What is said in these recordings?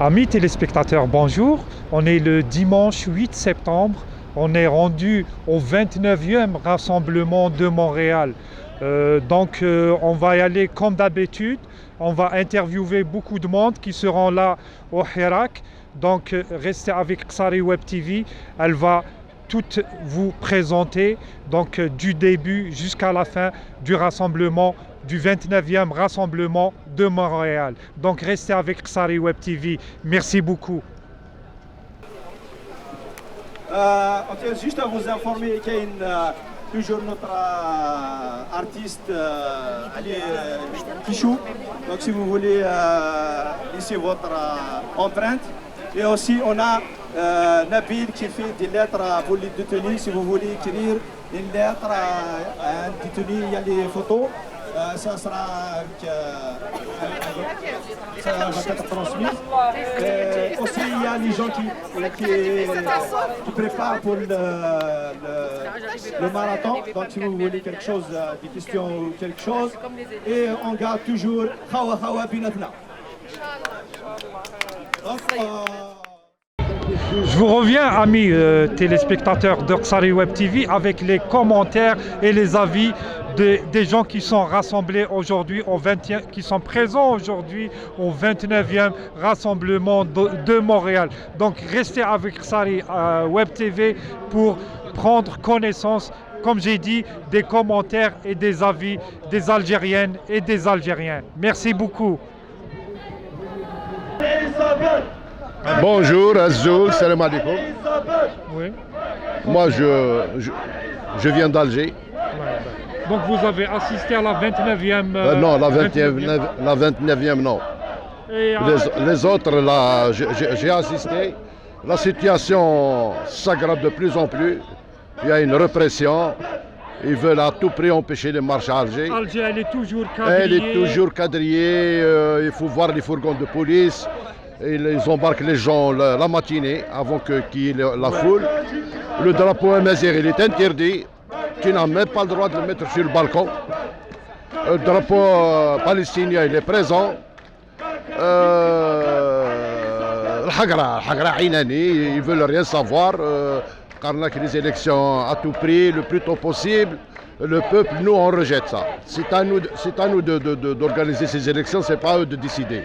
Amis téléspectateurs, bonjour. On est le dimanche 8 septembre. On est rendu au 29e rassemblement de Montréal. On va y aller comme d'habitude. On va interviewer beaucoup de monde qui seront là au Hirak. Restez avec Ksari Web TV. Elle va toutes vous présenter du début jusqu'à la fin du rassemblement, du 29e rassemblement de Montréal. Donc restez avec Ksari Web TV. Merci beaucoup. On tient juste à vous informer qu'il y a toujours notre artiste Ali Kichou. Donc si vous voulez laisser votre empreinte. Et aussi on a Nabil qui fait des lettres pour les détenus. Si vous voulez écrire une lettre à un détenu, il y a les photos. Ça va être transmis. Aussi, il y a les gens qui préparent pour le marathon. Donc, si vous voulez quelque chose, des questions ou quelque chose, et on garde toujours Khawa Khawa Binatna. Je vous reviens, amis téléspectateurs de Ksari Web TV, avec les commentaires et les avis des gens qui sont rassemblés aujourd'hui, qui sont présents aujourd'hui au 29e rassemblement de Montréal. Donc restez avec Ksari Web TV pour prendre connaissance, comme j'ai dit, des commentaires et des avis des Algériennes et des Algériens. Merci beaucoup. Bonjour, Azzoul, salam alaikum. Oui. Moi, je viens d'Alger. Ouais. Donc vous avez assisté à la 29e... non, la 29e, non. Et, les autres, là, j'ai assisté. La situation s'aggrave de plus en plus. Il y a une répression. Ils veulent à tout prix empêcher les marches à Alger. Alger, elle est toujours quadrillée. Elle est toujours quadrillée. Il faut voir les fourgons de police. Ils embarquent les gens la matinée avant qu'il y ait la foule. Le drapeau amazigh, il est interdit. Tu n'as même pas le droit de le mettre sur le balcon. Le drapeau palestinien, il est présent. Al-Hagra Inani, ils ne veulent rien savoir. Karnak les élections à tout prix, le plus tôt possible. Le peuple, nous, on rejette ça. C'est à nous d'organiser ces élections, c'est pas à eux de décider.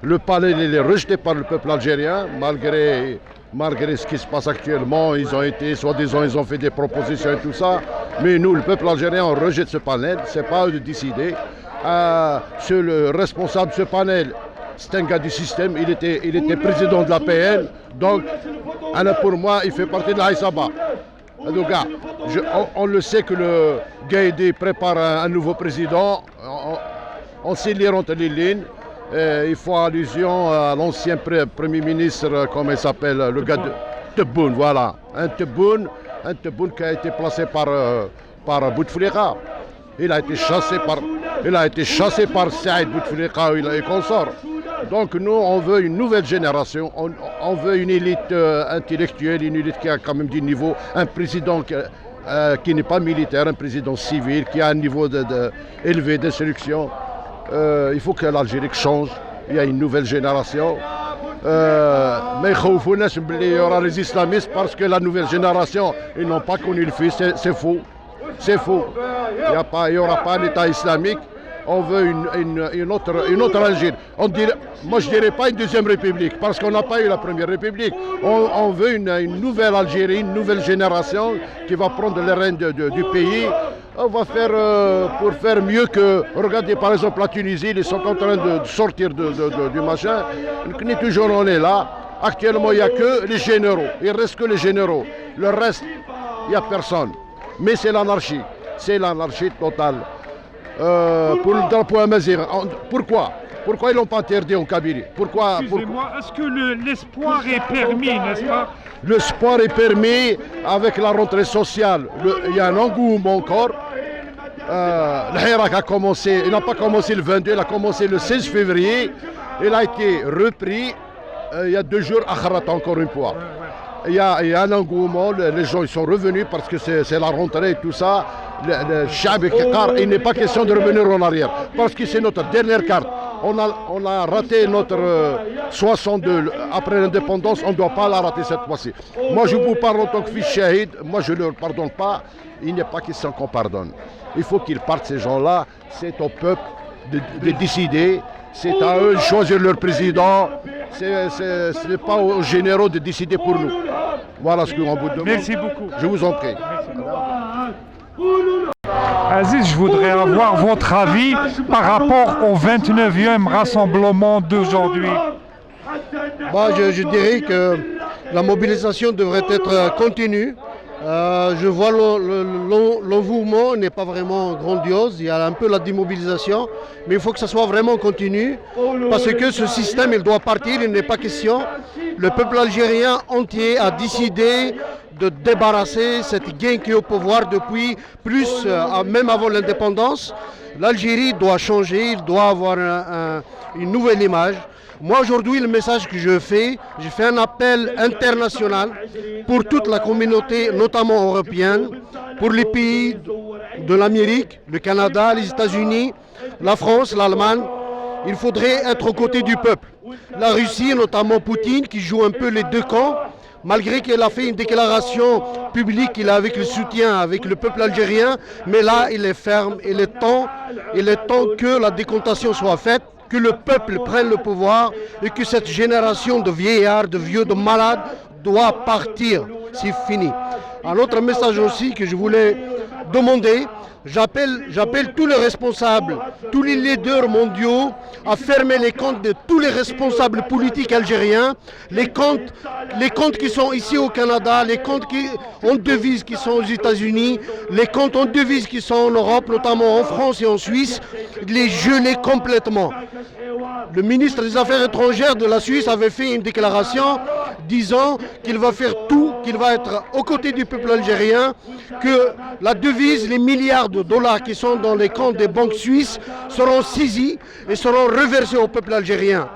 Le palais il est rejeté par le peuple algérien, malgré ce qui se passe actuellement. Ils ont été, soi-disant, ils ont fait des propositions et tout ça. Mais nous, le peuple algérien, on rejette ce panel. C'est pas à eux de décider. Le responsable de ce panel, c'est un gars du système. Il était président de la PN. Donc, pour moi, il fait partie de la Haïsaba. Donc, on le sait que le Gaïdi prépare un nouveau président. On sait lire entre les lignes. Il faut allusion à l'ancien Premier ministre, comment il s'appelle, le gars de Tebboune, voilà. Un Tebboune qui a été placé par Bouteflika. Il a été chassé par Saïd Bouteflika et consorts. Donc nous, on veut une nouvelle génération, on veut une élite intellectuelle, une élite qui a quand même du niveau, un président qui n'est pas militaire, un président civil, qui a un niveau élevé d'instruction. Il faut que l'Algérie change, il y a une nouvelle génération. Mais il y aura les islamistes parce que la nouvelle génération, ils n'ont pas connu le fils, c'est faux. C'est faux. Il n'y aura pas un État islamique. On veut une autre Algérie. Moi, je ne dirais pas une deuxième république, parce qu'on n'a pas eu la première république. On veut une nouvelle Algérie, une nouvelle génération qui va prendre les rênes du pays. On va faire, pour faire mieux que... Regardez par exemple la Tunisie, ils sont en train de sortir du machin. Toujours on est là. Actuellement, il n'y a que les généraux. Il ne reste que les généraux. Le reste, il n'y a personne. Mais c'est l'anarchie. C'est l'anarchie totale. Pour le drapeau amazigh. Pourquoi ils ne l'ont pas interdit en Kabylie? Excusez-moi, est-ce que l'espoir est permis, n'est-ce pas? L'espoir est permis avec la rentrée sociale. Il y a un engouement encore. Le Hirak a commencé, il n'a pas commencé le 22, il a commencé le 16 février. Il a été repris il y a 2 jours à Kharat encore une fois. Il y a un engouement, les gens ils sont revenus parce que c'est la rentrée et tout ça. Le Chab, il n'est pas question de revenir en arrière parce que c'est notre dernière carte. On a raté notre 62 après l'indépendance, on ne doit pas la rater cette fois-ci. Moi je vous parle en tant que fils shahid, moi je ne leur pardonne pas, il n'est pas question qu'on pardonne. Il faut qu'ils partent ces gens-là, c'est au peuple de décider, c'est à eux de choisir leur président, ce n'est pas aux généraux de décider pour nous. Voilà ce qu'on vous demande. Merci beaucoup. Je vous en prie. Aziz, je voudrais avoir votre avis par rapport au 29e rassemblement d'aujourd'hui. Moi, je dirais que la mobilisation devrait être continue. Je vois l'envouement n'est pas vraiment grandiose, il y a un peu la démobilisation, mais il faut que ça soit vraiment continu, parce que ce système, il doit partir, il n'est pas question. Le peuple algérien entier a décidé de débarrasser cette gang qui est au pouvoir depuis même avant l'indépendance. L'Algérie doit changer, il doit avoir une nouvelle image. Moi aujourd'hui, le message que je fais un appel international pour toute la communauté, notamment européenne, pour les pays de l'Amérique, le Canada, les États-Unis, la France, l'Allemagne. Il faudrait être aux côtés du peuple. La Russie, notamment Poutine, qui joue un peu les deux camps, malgré qu'il a fait une déclaration publique qu'il a avec le soutien, avec le peuple algérien, mais là, il est ferme. Il est temps que la décomptation soit faite, que le peuple prenne le pouvoir et que cette génération de vieillards, de vieux, de malades doit partir. C'est fini. Un autre message aussi que je voulais demander, j'appelle tous les responsables, tous les leaders mondiaux à fermer les comptes de tous les responsables politiques algériens, les comptes qui sont ici au Canada, les comptes en devises qui sont aux États-Unis, les comptes en devises qui sont en Europe, notamment en France et en Suisse, les geler complètement. Le ministre des Affaires étrangères de la Suisse avait fait une déclaration disant qu'il va faire tout, qu'il va être aux côtés du peuple algérien, que la devise, les milliards de dollars qui sont dans les comptes des banques suisses seront saisis et seront reversés au peuple algérien.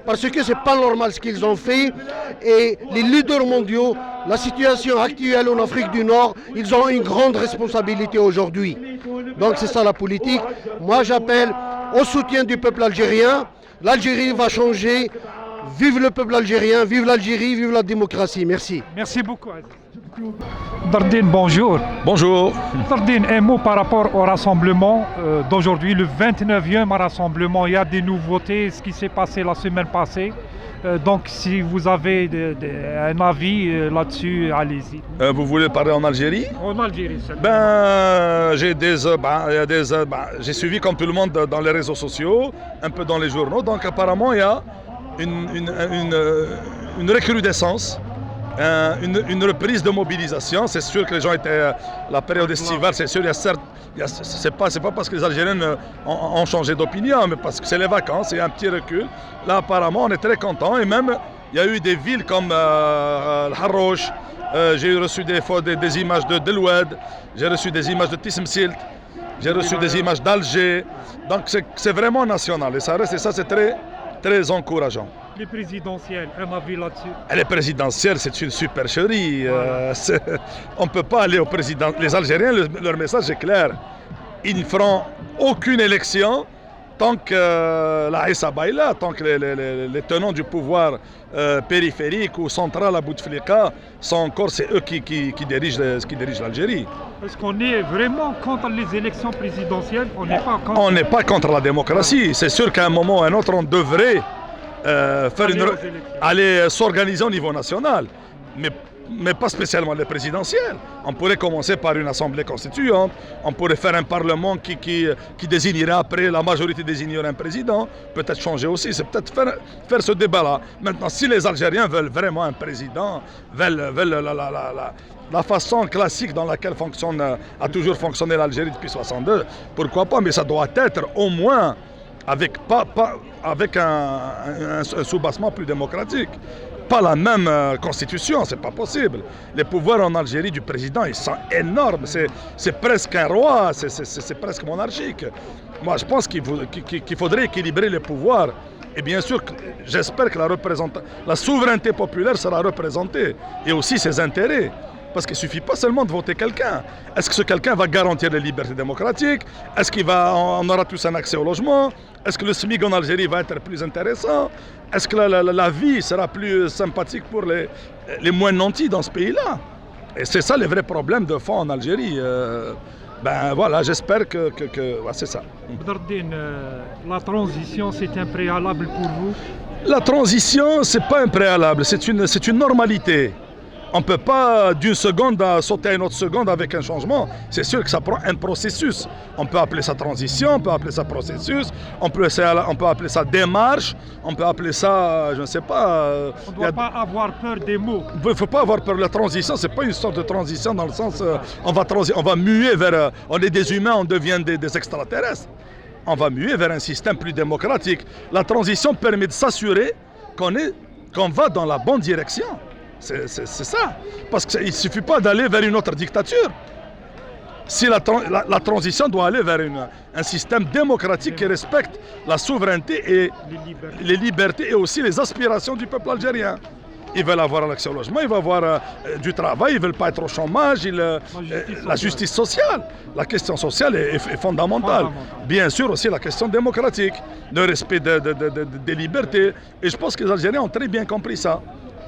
Parce que ce n'est pas normal ce qu'ils ont fait et les leaders mondiaux, la situation actuelle en Afrique du Nord, ils ont une grande responsabilité aujourd'hui. Donc c'est ça la politique. Moi j'appelle au soutien du peuple algérien. L'Algérie va changer. Vive le peuple algérien, vive l'Algérie, vive la démocratie. Merci. Merci beaucoup. Dardine, bonjour. Bonjour. Dardine, un mot par rapport au rassemblement d'aujourd'hui, le 29e rassemblement. Il y a des nouveautés, ce qui s'est passé la semaine passée. Donc, si vous avez un avis là-dessus, allez-y. Vous voulez parler en Algérie? En Algérie, c'est j'ai suivi comme tout le monde dans les réseaux sociaux, un peu dans les journaux. Donc, apparemment, il y a une recrudescence, une reprise de mobilisation. C'est sûr que les gens étaient la période estivale, c'est sûr. C'est pas parce que les Algériens ont changé d'opinion, mais parce que c'est les vacances, il y a un petit recul. Là, apparemment, on est très contents. Et même, il y a eu des villes comme Al-Harrouch. J'ai reçu des images de Deloued. J'ai reçu des images de Tismsilt. J'ai reçu des images d'Alger. Donc, c'est vraiment national. Et ça reste, et ça, c'est très encourageant. Les présidentielles, un avis là-dessus? Les présidentielles, c'est une supercherie. On ne peut pas aller au président. Les Algériens, leur message est clair. Ils ne feront aucune élection tant que la Issa est là, tant que les tenants du pouvoir périphérique ou central à Bouteflika sont encore, c'est eux qui dirigent l'Algérie. Est-ce qu'on est vraiment contre les élections présidentielles? On n'est pas contre la démocratie. C'est sûr qu'à un moment ou à un autre, on devrait aller s'organiser au niveau national, mais pas spécialement les présidentielles. On pourrait commencer par une assemblée constituante, on pourrait faire un parlement qui désignerait après, la majorité désignerait un président, peut-être changer aussi, c'est peut-être faire ce débat-là. Maintenant, si les Algériens veulent vraiment un président, veulent la façon classique dans laquelle a toujours fonctionné l'Algérie depuis 1962, pourquoi pas, mais ça doit être au moins avec un soubassement plus démocratique. Pas la même constitution, c'est pas possible. Les pouvoirs en Algérie du président, ils sont énormes. C'est presque un roi, c'est presque monarchique. Moi, je pense qu'il faudrait équilibrer les pouvoirs. Et bien sûr, j'espère que la souveraineté populaire sera représentée. Et aussi ses intérêts. Parce qu'il ne suffit pas seulement de voter quelqu'un. Est-ce que ce quelqu'un va garantir les libertés démocratiques? Est-ce qu'on aura tous un accès au logement? Est-ce que le SMIC en Algérie va être plus intéressant? Est-ce que la vie sera plus sympathique pour les moins nantis dans ce pays-là? Et c'est ça les vrais problèmes de fond en Algérie. Ben voilà, j'espère que ouais, c'est ça. Badreddine, la transition, c'est un préalable pour vous? La transition, c'est pas un préalable, c'est une normalité. On ne peut pas d'une seconde à sauter à une autre seconde avec un changement. C'est sûr que ça prend un processus. On peut appeler ça transition, on peut appeler ça processus, on peut appeler ça démarche, on peut appeler ça, je ne sais pas... On ne doit pas avoir peur des mots. Il ne faut pas avoir peur de la transition, c'est pas une sorte de transition dans le sens on va muer vers... on est des humains, on devient des extraterrestres. On va muer vers un système plus démocratique. La transition permet de s'assurer qu'on va dans la bonne direction. C'est ça. Parce qu'il ne suffit pas d'aller vers une autre dictature. Si la transition doit aller vers un système démocratique qui respecte la souveraineté et les libertés et aussi les aspirations du peuple algérien. Ils veulent avoir l'accès au logement, ils veulent avoir du travail, ils ne veulent pas être au chômage, la justice sociale. La question sociale est fondamentale. Bien sûr aussi la question démocratique, le respect des libertés. Et je pense que les Algériens ont très bien compris ça.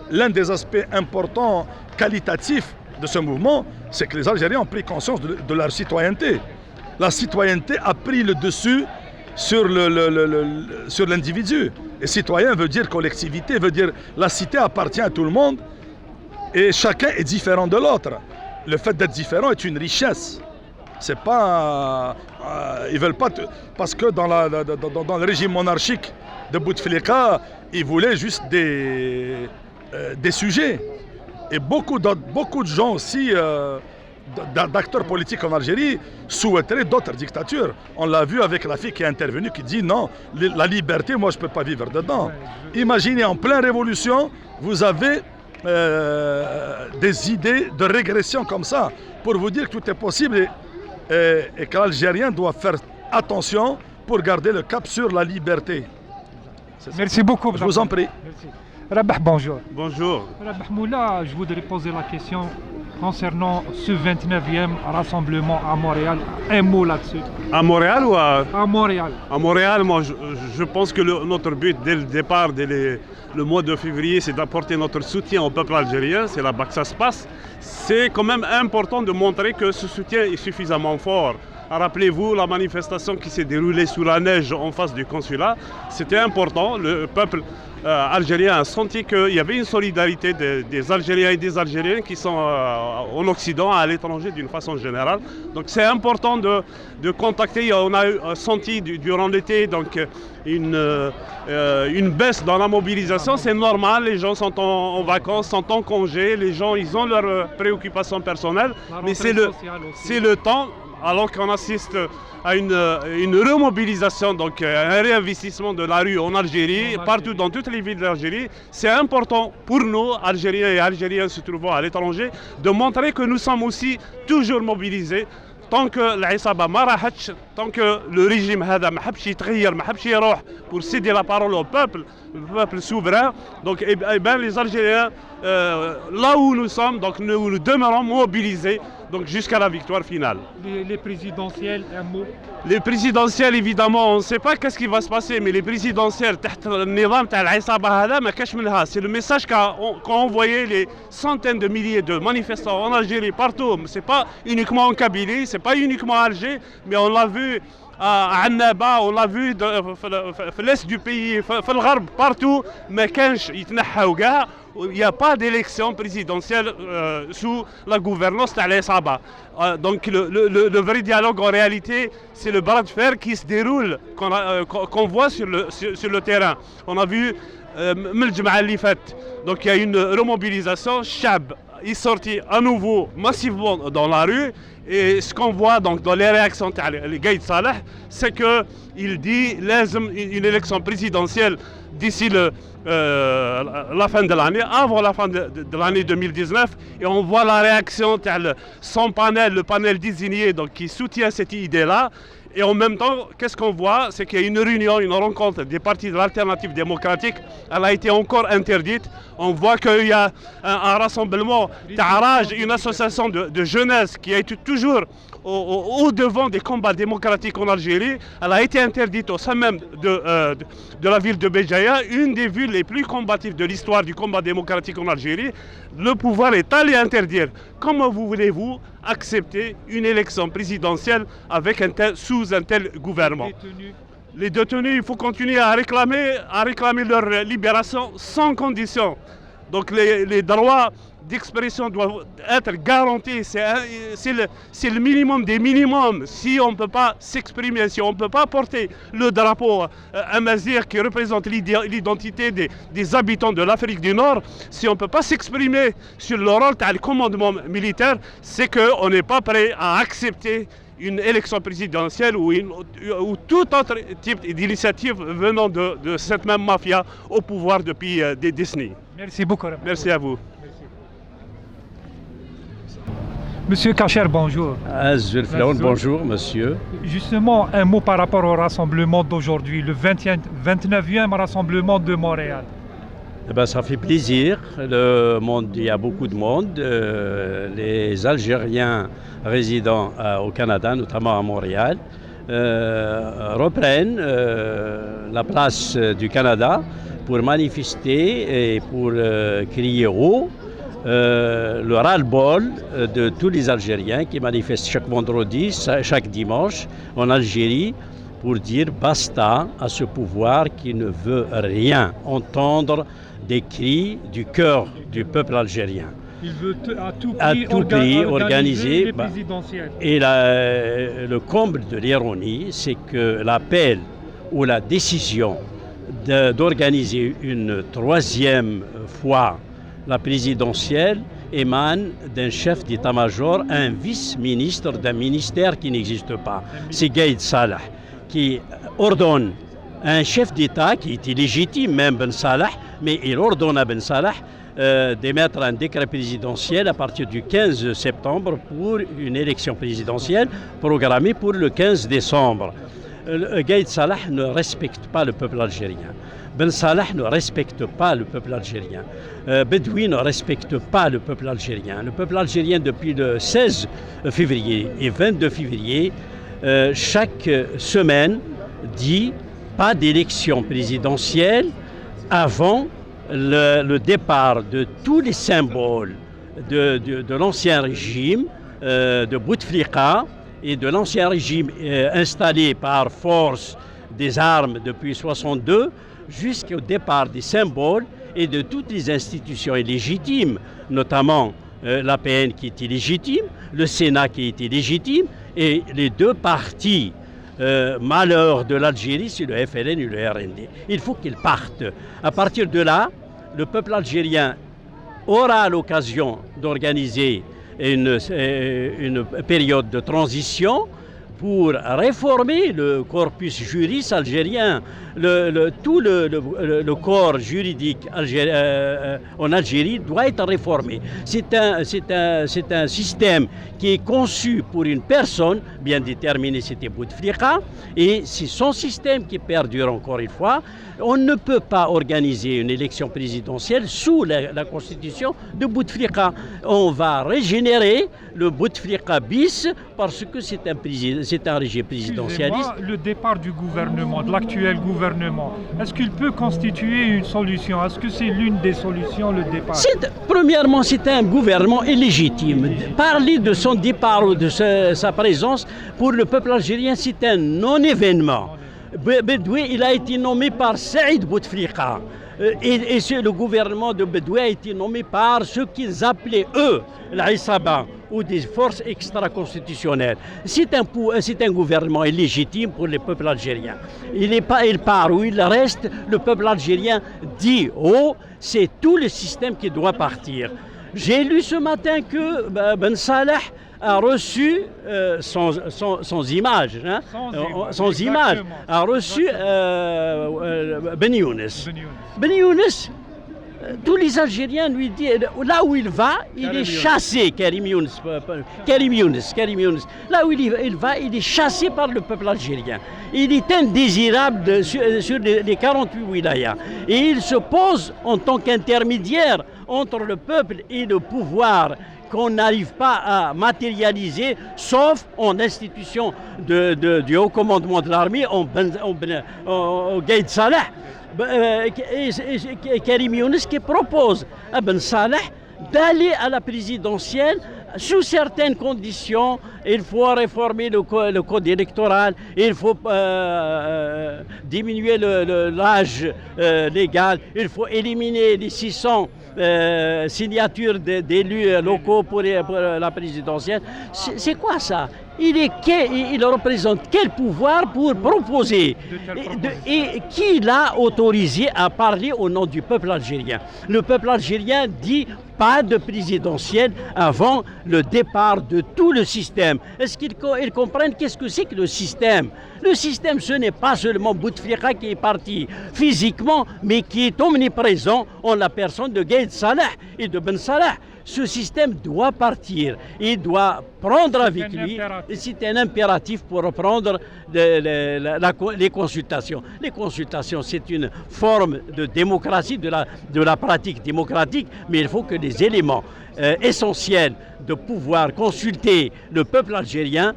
L'un des aspects importants, qualitatifs de ce mouvement, c'est que les Algériens ont pris conscience de leur citoyenneté. La citoyenneté a pris le dessus sur l'individu. Et citoyen veut dire collectivité, veut dire la cité appartient à tout le monde et chacun est différent de l'autre. Le fait d'être différent est une richesse. C'est pas... ils veulent pas... parce que dans le régime monarchique de Bouteflika, ils voulaient juste des sujets. Et beaucoup de gens aussi, d'acteurs politiques en Algérie, souhaiteraient d'autres dictatures. On l'a vu avec la fille qui est intervenue, qui dit non, la liberté, moi je ne peux pas vivre dedans. Imaginez, en pleine révolution, vous avez des idées de régression comme ça, pour vous dire que tout est possible et que l'Algérien doit faire attention pour garder le cap sur la liberté. Merci beaucoup. Je vous en prie. Merci. Rabah, bonjour. Bonjour. Rabah Moula, je voudrais poser la question concernant ce 29e rassemblement à Montréal. Un mot là-dessus. À Montréal ou à Montréal. À Montréal, moi je pense que notre but dès le départ, dès le mois de février, c'est d'apporter notre soutien au peuple algérien. C'est là-bas que ça se passe. C'est quand même important de montrer que ce soutien est suffisamment fort. Rappelez-vous la manifestation qui s'est déroulée sous la neige en face du consulat. C'était important. Le peuple algérien a senti qu'il y avait une solidarité des Algériens et des Algériennes qui sont en Occident, à l'étranger d'une façon générale. Donc c'est important de contacter. On a senti durant l'été donc une baisse dans la mobilisation. C'est normal, les gens sont en vacances, sont en congé, les gens ils ont leurs préoccupations personnelles. Mais c'est le temps. Alors qu'on assiste à une remobilisation, donc un réinvestissement de la rue en Algérie, partout dans toutes les villes d'Algérie, c'est important pour nous, Algériens et Algériens se trouvant à l'étranger, de montrer que nous sommes aussi toujours mobilisés. Tant que l'Aïsaba ma rahatch, tant que le régime hada ma habchi ytghayyer, ma habchi yroh pour céder la parole au peuple, le peuple souverain, donc eh ben, les Algériens, là où nous sommes, donc nous demeurons mobilisés donc jusqu'à la victoire finale. Les présidentielles, un mot. Les présidentielles, évidemment, on ne sait pas qu'est-ce qui va se passer, mais les présidentielles, c'est le message qu'ont envoyé les centaines de milliers de manifestants en Algérie, partout. Ce n'est pas uniquement en Kabylie, ce n'est pas uniquement à Alger, mais on l'a vu à Annaba, on l'a vu dans l'est du pays, partout, mais il n'y a pas d'élection présidentielle sous la gouvernance d'Al Saba. Donc le vrai dialogue en réalité, c'est le bras de fer qui se déroule, qu'on voit sur le terrain. On a vu donc il y a une remobilisation, Chab est sorti à nouveau massivement dans la rue. Et ce qu'on voit donc dans les réactions de Gaïd Saleh, c'est qu'il dit une élection présidentielle d'ici la fin de l'année, avant la fin de l'année 2019. Et on voit la réaction de son panel, le panel désigné donc, qui soutient cette idée-là. Et en même temps, qu'est-ce qu'on voit? C'est qu'il y a une réunion, une rencontre des partis de l'alternative démocratique. Elle a été encore interdite. On voit qu'il y a un rassemblement Ta'araj, une association de jeunesse qui a été toujours au devant des combats démocratiques en Algérie. Elle a été interdite au sein même de la ville de Béjaïa, une des villes les plus combatives de l'histoire du combat démocratique en Algérie. Le pouvoir est allé interdire. Comment voulez-vous accepter une élection présidentielle avec sous un tel gouvernement? Les détenus, il faut continuer à réclamer leur libération sans condition. Donc les droits d'expression doivent être garantis. C'est le minimum des minimums. Si on ne peut pas s'exprimer, si on ne peut pas porter le drapeau amazigh qui représente l'identité des habitants de l'Afrique du Nord, si on ne peut pas s'exprimer sur le rôle du commandement militaire, c'est qu'on n'est pas prêt à accepter une élection présidentielle ou tout autre type d'initiative venant de cette même mafia au pouvoir depuis des décennies. Merci beaucoup. Merci à vous. Monsieur Kacher, bonjour. Bonjour, monsieur. Justement, un mot par rapport au rassemblement d'aujourd'hui, le 29e rassemblement de Montréal. Eh ben, ça fait plaisir. Il y a beaucoup de monde. Les Algériens résidant au Canada, notamment à Montréal, reprennent la place du Canada pour manifester et pour crier haut le ras-le-bol de tous les Algériens qui manifestent chaque vendredi, chaque dimanche en Algérie pour dire basta à ce pouvoir qui ne veut rien entendre des cris du cœur du peuple algérien. Il veut à tout prix organiser les présidentielles. Et le comble de l'ironie, c'est que l'appel ou la décision d'organiser une troisième fois la présidentielle émane d'un chef d'état-major, un vice-ministre d'un ministère qui n'existe pas. C'est Gaïd Salah qui ordonne un chef d'État qui était légitime, même Ben Salah, mais il ordonne à Ben Salah d'émettre un décret présidentiel à partir du 15 septembre pour une élection présidentielle programmée pour le 15 décembre. Gaïd Salah ne respecte pas le peuple algérien. Ben Salah ne respecte pas le peuple algérien. Bedoui ne respecte pas le peuple algérien. Le peuple algérien, depuis le 16 février et 22 février, chaque semaine dit pas d'élection présidentielle avant le départ de tous les symboles de l'ancien régime de Bouteflika et de l'ancien régime installé par force des armes depuis 1962 jusqu'au départ des symboles et de toutes les institutions illégitimes, notamment l'APN qui était légitime, le Sénat qui était légitime et les deux partis malheur de l'Algérie, c'est le FLN et le RND. Il faut qu'ils partent. À partir de là, le peuple algérien aura l'occasion d'organiser une période de transition pour réformer le corpus juridique algérien. Tout le corps juridique en Algérie doit être réformé. C'est un système qui est conçu pour une personne bien déterminée, c'était Bouteflika, et c'est son système qui perdure encore une fois. On ne peut pas organiser une élection présidentielle sous la constitution de Bouteflika. On va régénérer le Bouteflika bis parce que c'est un régime présidentialiste. Le départ du gouvernement, de l'actuel gouvernement, est-ce qu'il peut constituer une solution? Est-ce que c'est l'une des solutions, le départ? Premièrement, c'est un gouvernement illégitime. Parler de son départ ou de sa présence pour le peuple algérien, c'est un non-événement. Bedoui, il a été nommé par Saïd Bouteflika. Et le gouvernement de Bedoui a été nommé par ceux qu'ils appelaient, eux, l'Aïsaba, ou des forces extra-constitutionnelles. C'est un gouvernement illégitime pour le peuple algérien. Il part ou il reste, le peuple algérien dit, oh, c'est tout le système qui doit partir. J'ai lu ce matin que Ben Salah a reçu sans image, hein, sans image, a reçu Ben Younes. Ben Younes, tous les Algériens lui disent, là où il va, il est chassé, Karim Younes. Là où il va, il est chassé par le peuple algérien. Il est indésirable sur les 48 wilayas. Et il se pose en tant qu'intermédiaire entre le peuple et le pouvoir qu'on n'arrive pas à matérialiser, sauf en institution du haut commandement de l'armée, en Gaïd Salah. Karim Younes qui propose à Ben Saleh d'aller à la présidentielle sous certaines conditions. Il faut réformer le code électoral, il faut diminuer l'âge légal, il faut éliminer les 600 signatures d'élus locaux pour la présidentielle. C'est quoi ça? Il représente quel pouvoir pour proposer et qui l'a autorisé à parler au nom du peuple algérien? Le peuple algérien dit pas de présidentielle avant le départ de tout le système. Est-ce qu'ils comprennent qu'est-ce que c'est que le système? Le système, ce n'est pas seulement Bouteflika qui est parti physiquement, mais qui est omniprésent en la personne de Gaïd Salah et de Ben Salah. Ce système doit partir, il doit prendre avec lui, c'est un impératif pour reprendre les consultations. Les consultations, c'est une forme de démocratie, de la pratique démocratique, mais il faut que les éléments essentiels de pouvoir consulter le peuple algérien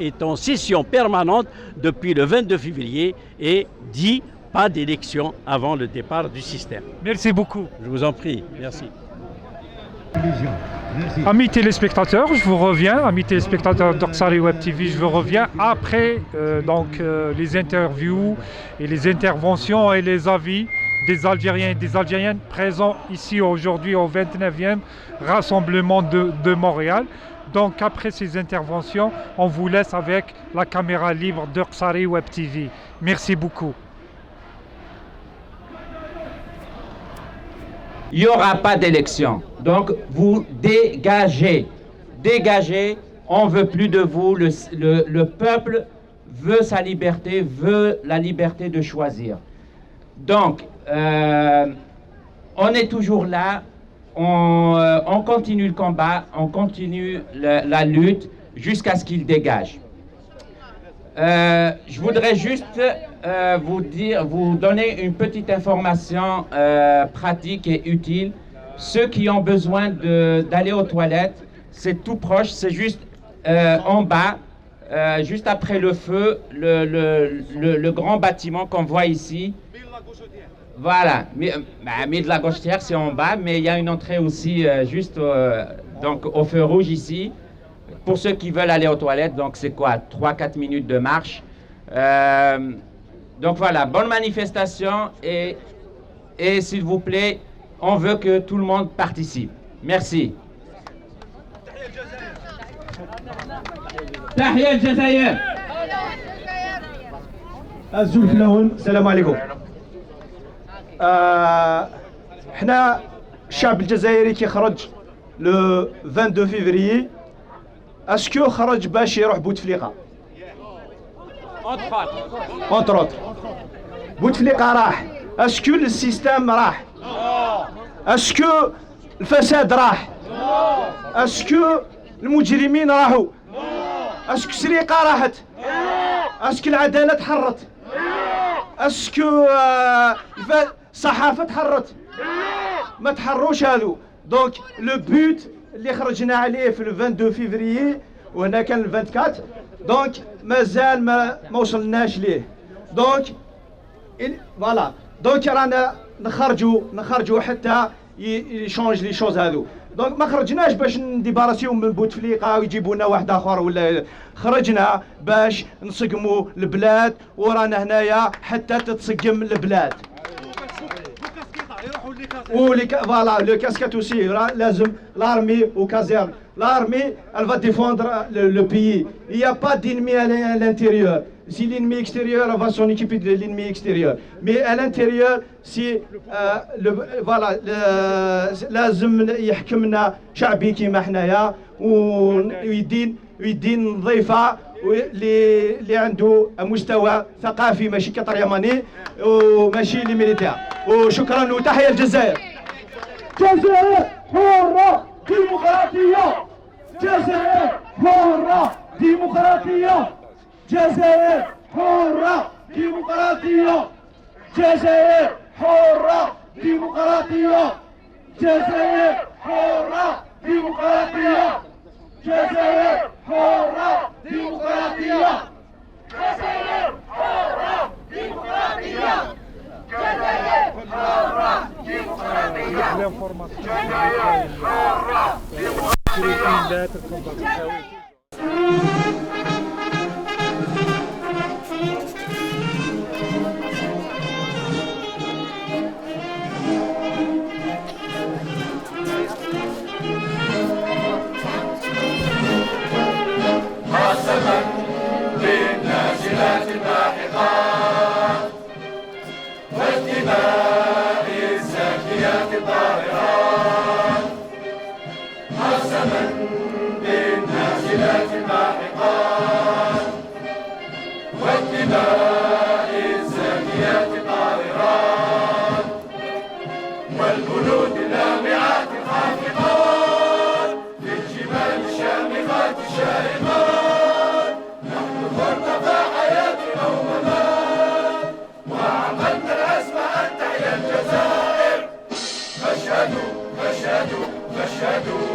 est en session permanente depuis le 22 février et dit pas d'élection avant le départ du système. Merci beaucoup. Je vous en prie, merci. Amis téléspectateurs, je vous reviens, amis téléspectateurs d'Orsari Web TV, je vous reviens après les interviews et les interventions et les avis des Algériens et des Algériennes présents ici aujourd'hui au 29e rassemblement de Montréal. Donc après ces interventions, on vous laisse avec la caméra libre d'Orsari Web TV. Merci beaucoup. Il n'y aura pas d'élection. Donc, vous dégagez. Dégagez, on ne veut plus de vous. Le peuple veut sa liberté, veut la liberté de choisir. Donc, on est toujours là. On continue le combat, on continue la lutte jusqu'à ce qu'il dégage. Je voudrais juste vous donner une petite information pratique et utile. Ceux qui ont besoin d'aller aux toilettes, c'est tout proche, c'est juste en bas, juste après le feu, le grand bâtiment qu'on voit ici. Voilà, mais de la Gauchetière, c'est en bas, mais il y a une entrée aussi juste donc au feu rouge ici. Pour ceux qui veulent aller aux toilettes, donc c'est quoi, 3-4 minutes de marche. Donc voilà, bonne manifestation et s'il vous plaît, on veut que tout le monde participe. Merci. Tahia al-Jazair. الزول فلاون السلام عليكم. احنا الشعب الجزائري كي خرج لو 22 فيفريي اسكو خرج باش يروح بوتفليقه اونتر بوتفليقه راح اسكو السيستم راح اسكو الفساد راح اسكو المجرمين راحوا اسكو السرقه راحت اسكو العداله تحرت اسكو الصحافه تحرت ما تحروش هذو دونك لو بوت اللي خرجنا عليه في 22 فيفريي وهنا كان 24 دونك مازال ما وصلناش ليه دونك فوالا دونك رانا نخرجوا حتى يشونج لي شوز هذو دونك ما خرجناش باش نديباراسيو من بوتفليقه ويجيبوا لنا واحد اخر ولا خرجنا باش نسقموا البلاد ورانا هنايا حتى تتسقم البلاد voilà, le casquette aussi, لازم l'armée au caserne. L'armée, elle va défendre le pays. Il n'y a pas d'ennemi à l'intérieur. Si l'ennemi extérieur, on va s'en occuper de l'ennemi extérieur. Mais à l'intérieur, c'est voilà, لازم يحكمنا شعبي كيما حنايا ويدين نظيفة اللي عنده مستوى ثقافي ماشي كطريماني وماشي لي ميليتير. وشكرا وتحية الجزائر. جزائر حرة ديمقراطية، جزائر حرة ديمقراطية، جزائر حرة ديمقراطية، جزائر حرة ديمقراطية، جزائر حرة ديمقراطية، جزائر حرة ديمقراطية، جزائر حرة ديمقراطية، جزائر حرة ديمقراطية، جزائر حرة ديمقراطية. بالنازلات اللاحقات والدماء الزاكيات الطاهرات، قسما بالنازلات اللاحقات والدماء الزاكيات الطاهرات والبنود اللامعات الخافقات للجبال الشامخات الشاهقات. وعقدنا العزم أن تحيا الجزائر، فاشهدوا فاشهدوا فاشهدوا.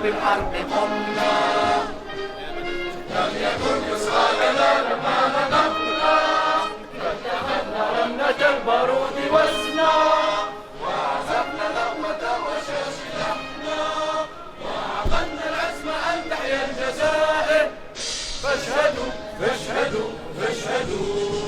بالحرب قمنا، لم يكن يصغى لنا لما هدفنا، فاتخذنا رنة البارود وزنا، وعزفنا لقمة الرشاش لحنا، وعقدنا العزم أن تحيا الجزائر، فاشهدوا فاشهدوا فاشهدوا.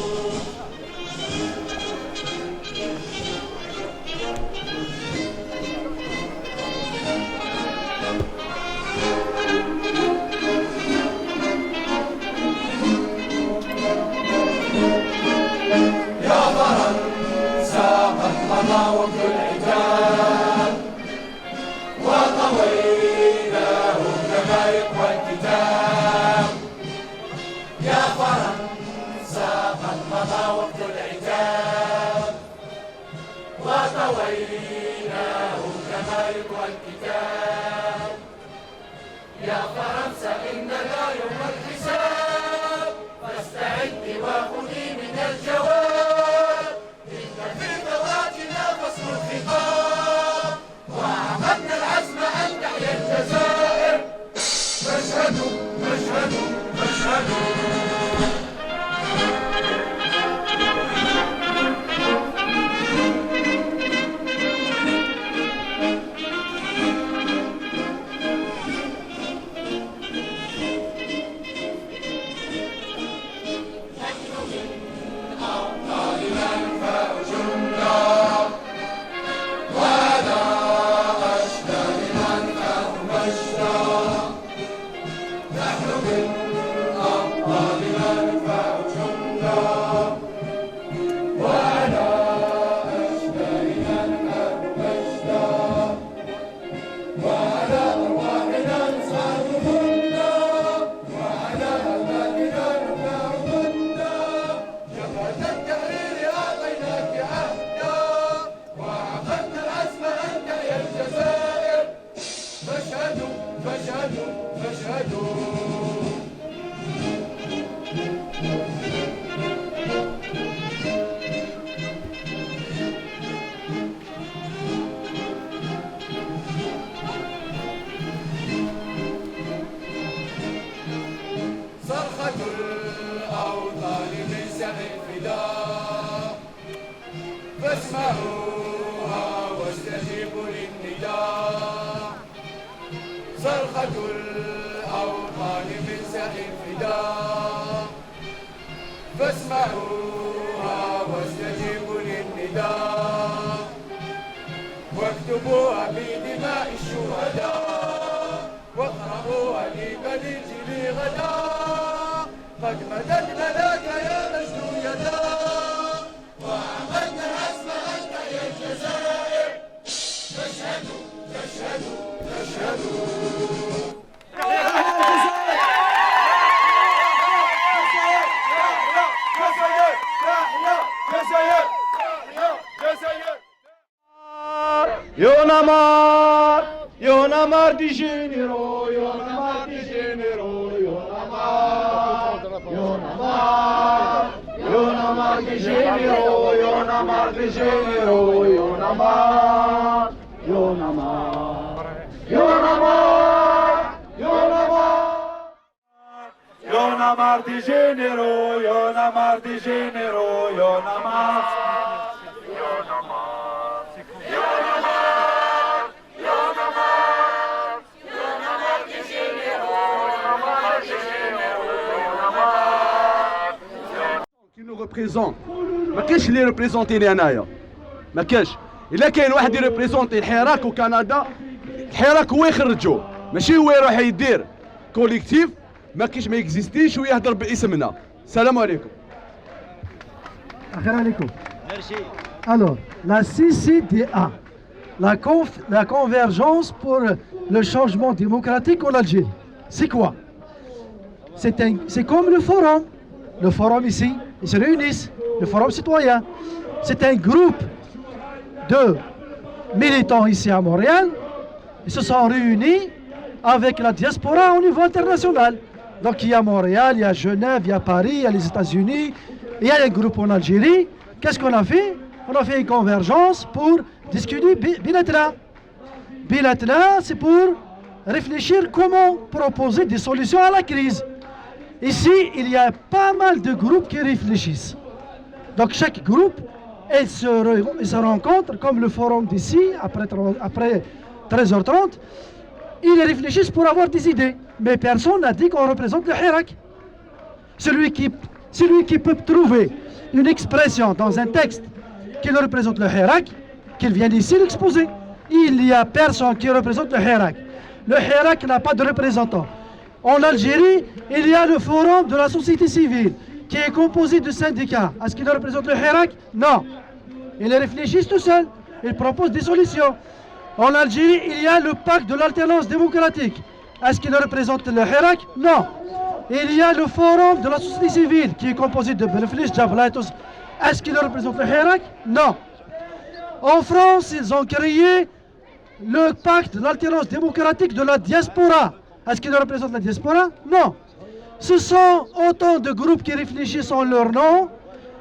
وقت العتاب وطويناه كما يقوى الكتاب، يا فرنسا قد مضى وقت العتاب وطويناه كما يقوى الكتاب، يا فرنسا إننا يوم الحساب، فاستعدي وخذي من الجواب، إن في ذواتنا فصل الخطاب، وعقدنا العزم أن تحيا الجزائر، فاشهدوا فاشهدوا فاشهدوا. فاسمعوها واستجيبوا للنداء، صرخة أوطان من ساحل الفداء فاسمعوها واستجيبوا للنداء واكتبوها بدماء الشهداء واقرأوها لبني الجيل غدا قد مدت لك يا مجد يدا وعمدنا اسمها انت يا الجزائر تشهدوا تشهدوا تشهدوا Yonamar, Yonamar di Généraux, Yonamar di Généraux, Yonamar, Yonamar, Yonamar di Généraux, Yonamar di Généraux, Yonamar, Yonamar, Yonamar, Yonamar, Yonamar di Généraux, Yonamar di Généraux, Yonamar. qui nous représente ما كاينش اللي ريبريزونتيني انايا ما كاينش الا كاين واحد يريبريزونتي الحراك وكندا الحراك هو يخرجو ماشي هو يروح يدير كوليكتيف ما كاينش ما اكزيستيش ويهضر باسمنا السلام عليكم السلام عليكم alors la CCDA la convergence pour le changement démocratique en Algérie c'est quoi c'est comme le forum ici ils se réunissent le forum citoyen c'est un groupe de militants ici à Montréal ils se sont réunis avec la diaspora au niveau international donc il y a Montréal, il y a Genève, il y a Paris, il y a les États-Unis il y a un groupe en Algérie qu'est-ce qu'on a fait? On a fait une convergence pour discuter bilatéral c'est pour réfléchir comment proposer des solutions à la crise. Ici, il y a pas mal de groupes qui réfléchissent. Donc chaque groupe, il se rencontre, comme le forum d'ici, après 13h30, ils réfléchissent pour avoir des idées. Mais personne n'a dit qu'on représente le Hirak. Celui qui peut trouver une expression dans un texte qui représente le Hirak, qu'il vienne ici l'exposer. Il n'y a personne qui représente le Hirak. Le Hirak n'a pas de représentant. En Algérie, il y a le forum de la société civile qui est composé de syndicats. Est-ce qu'il représente le Hirak? Non. Ils réfléchissent tout seuls. Ils proposent des solutions. En Algérie, il y a le pacte de l'alternance démocratique. Est-ce qu'il représente le Hirak? Non. Il y a le forum de la société civile qui est composé de Belflich, Jabla et tous. Est-ce qu'il représente le Hirak? Non. En France, ils ont créé le pacte de l'alternance démocratique de la diaspora. Est-ce qu'il représente la diaspora? Non. Ce sont autant de groupes qui réfléchissent en leur nom.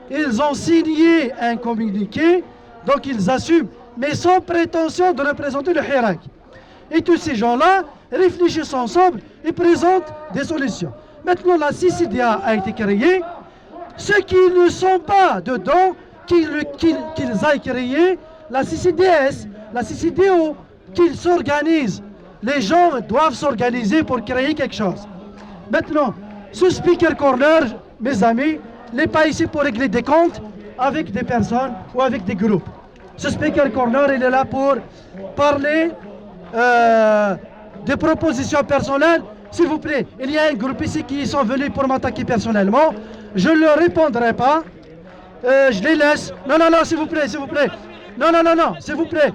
Ils ont signé un communiqué, donc ils assument, mais sans prétention de représenter le Hirak. Et tous ces gens-là réfléchissent ensemble et présentent des solutions. Maintenant, la CCDA a été créée. Ceux qui ne sont pas dedans, qu'ils aillent créer la CCDS, la CCDO, qu'ils s'organisent. Les gens doivent s'organiser pour créer quelque chose. Maintenant, ce Speaker Corner, mes amis, n'est pas ici pour régler des comptes avec des personnes ou avec des groupes. Ce Speaker Corner, il est là pour parler des propositions personnelles. S'il vous plaît, il y a un groupe ici qui sont venus pour m'attaquer personnellement. Je ne leur répondrai pas. Je les laisse. Non, s'il vous plaît, s'il vous plaît. Non, s'il vous plaît.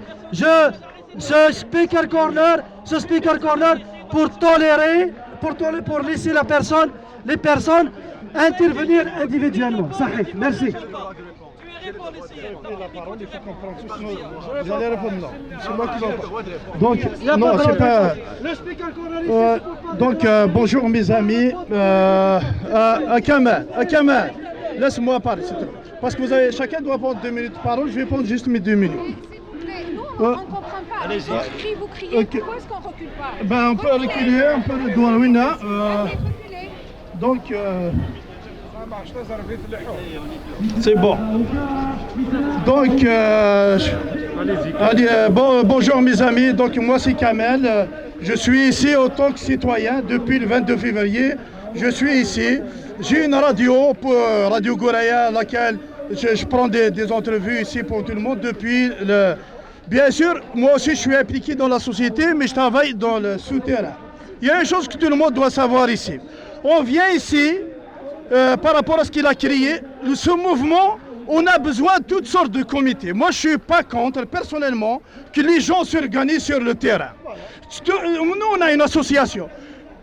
Ce Speaker Corner, pour tolérer, pour laisser les personnes intervenir individuellement. Sahih, merci. Vous allez répondre non. C'est moi qui vais pas. Donc, non, c'est pas. Donc, bonjour mes amis. Kamal, laisse-moi parler. Parce que chacun doit prendre 2 minutes de parole. Je vais prendre juste mes 2 minutes. On ne comprend pas. Allez-y. Vous criez. Okay. Pourquoi est-ce qu'on ne recule pas? On peut reculer, on peut le douanouina. Donc. C'est bon. Donc, bonjour mes amis. Donc moi c'est Kamel. Je suis ici en tant que citoyen depuis le 22 février. Je suis ici. J'ai une radio, Radio Goraya, laquelle je prends des entrevues ici pour tout le monde depuis le... Bien sûr, moi aussi je suis impliqué dans la société, mais je travaille dans le souterrain. Il y a une chose que tout le monde doit savoir ici. On vient ici, par rapport à ce qu'il a créé, ce mouvement, on a besoin de toutes sortes de comités. Moi, je ne suis pas contre, personnellement, que les gens s'organisent sur le terrain. Nous, on a une association.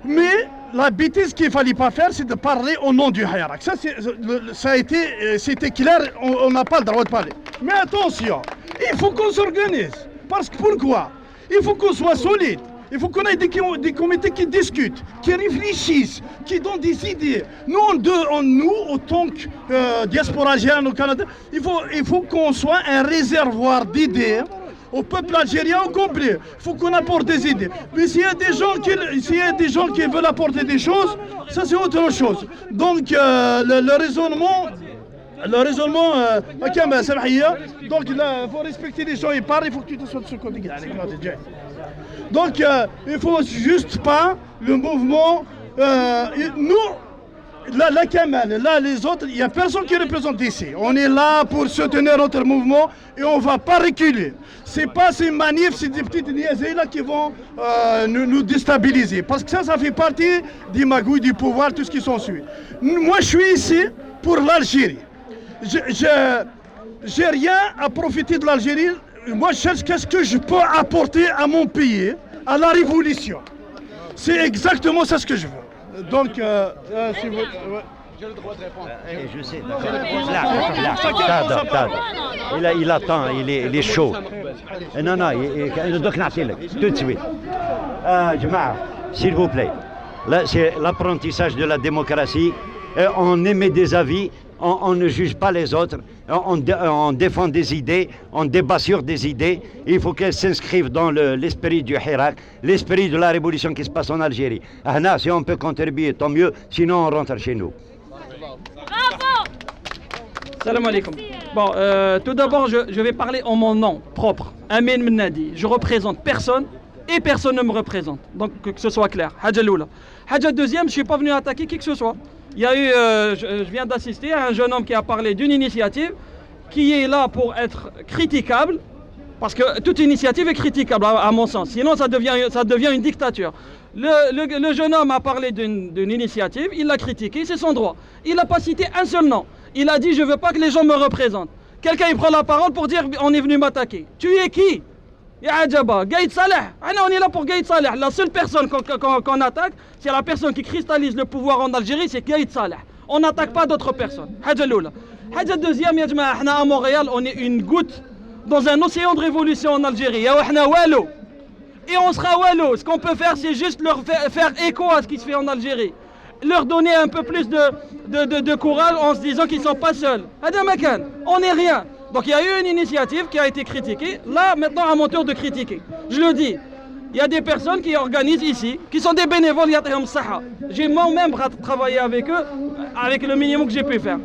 Mais la bêtise qu'il ne fallait pas faire, c'est de parler au nom du Hirak. Ça a été, c'était clair, on n'a pas le droit de parler. Mais attention, il faut qu'on s'organise. Parce que pourquoi? Il faut qu'on soit solide. Il faut qu'on ait des comités qui discutent, qui réfléchissent, qui donnent des idées. Nous, en tant que diaspora algérienne au Canada, il faut qu'on soit un réservoir d'idées au peuple algérien au complet. Il faut qu'on apporte des idées. Mais s'il y a des gens qui veulent apporter des choses, ça c'est autre chose. Donc le raisonnement, donc il faut respecter les gens, ils parlent, il faut que tu te sois de ce côté. Donc il ne faut juste pas le mouvement, nous, la Kamal, là les autres, il n'y a personne qui représente ici. On est là pour soutenir notre mouvement et on ne va pas reculer. Ce n'est pas ces manifs, ces petites niaiseries là qui vont nous déstabiliser. Parce que ça fait partie des magouilles du pouvoir, tout ce qui s'ensuit. Moi je suis ici pour l'Algérie. J'ai rien à profiter de l'Algérie. Moi je cherche qu'est-ce que je peux apporter à mon pays, à la révolution. C'est exactement ça ce que je veux. Donc, si vous... J'ai le droit de répondre. Je sais. Il attend, il est chaud. Non, tout de suite. S'il vous plaît. Là, c'est l'apprentissage de la démocratie. On émet des avis, on ne juge pas les autres, on défend des idées, on débat sur des idées. Il faut qu'elles s'inscrivent dans l'esprit du Hirak, l'esprit de la révolution qui se passe en Algérie. Si on peut contribuer, tant mieux, sinon on rentre chez nous. Salam alaikum. Bon, tout d'abord, je vais parler en mon nom propre, Amin Mnadi. Je représente personne et personne ne me représente. Donc que ce soit clair. Hadja Loula. Hadja deuxième, je ne suis pas venu attaquer qui que ce soit. Il y a eu, je viens d'assister à un jeune homme qui a parlé d'une initiative qui est là pour être critiquable, parce que toute initiative est critiquable à mon sens, sinon ça devient une dictature. Le jeune homme a parlé d'une initiative, il l'a critiqué, c'est son droit. Il n'a pas cité un seul nom. Il a dit je ne veux pas que les gens me représentent. Quelqu'un il prend la parole pour dire on est venu m'attaquer. Tu es qui? Ya'adjaba, Gaïd Saleh. On est là pour Gaïd Saleh. La seule personne qu'on attaque, c'est la personne qui cristallise le pouvoir en Algérie, c'est Gaïd Saleh. On n'attaque pas d'autres personnes. Hadja Loula. Hadja deuxième, à Montréal, on est une goutte dans un océan de révolution en Algérie. Et on sera wallo. Ce qu'on peut faire, c'est juste leur faire écho à ce qui se fait en Algérie. Leur donner un peu plus de courage en se disant qu'ils ne sont pas seuls. Hadja Makan, on n'est rien. Donc il y a eu une initiative qui a été critiquée. Là, maintenant, à mon tour de critiquer. Je le dis, il y a des personnes qui organisent ici, qui sont des bénévoles, j'ai moi-même travaillé avec eux, avec le minimum que j'ai pu faire.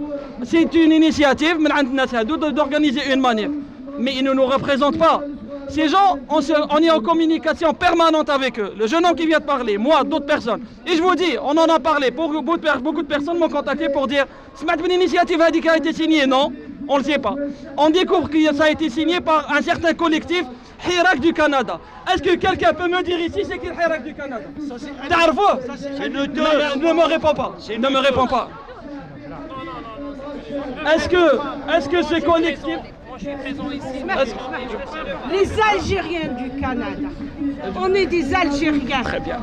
C'est une initiative d'organiser une manif. Mais ils ne nous représentent pas. Ces gens, on est en communication permanente avec eux. Le jeune homme qui vient de parler, moi, d'autres personnes. Et je vous dis, on en a parlé. Beaucoup de personnes m'ont contacté pour dire « C'est une initiative qui a été signée ». Non, on ne le sait pas. On découvre que ça a été signé par un certain collectif, Hirak du Canada. Est-ce que quelqu'un peut me dire ici c'est qui le Hirak du Canada? Ne me réponds pas. Ne me réponds pas. Est-ce que ce collectif... Les Algériens du Canada. On est des Algériens. Très bien.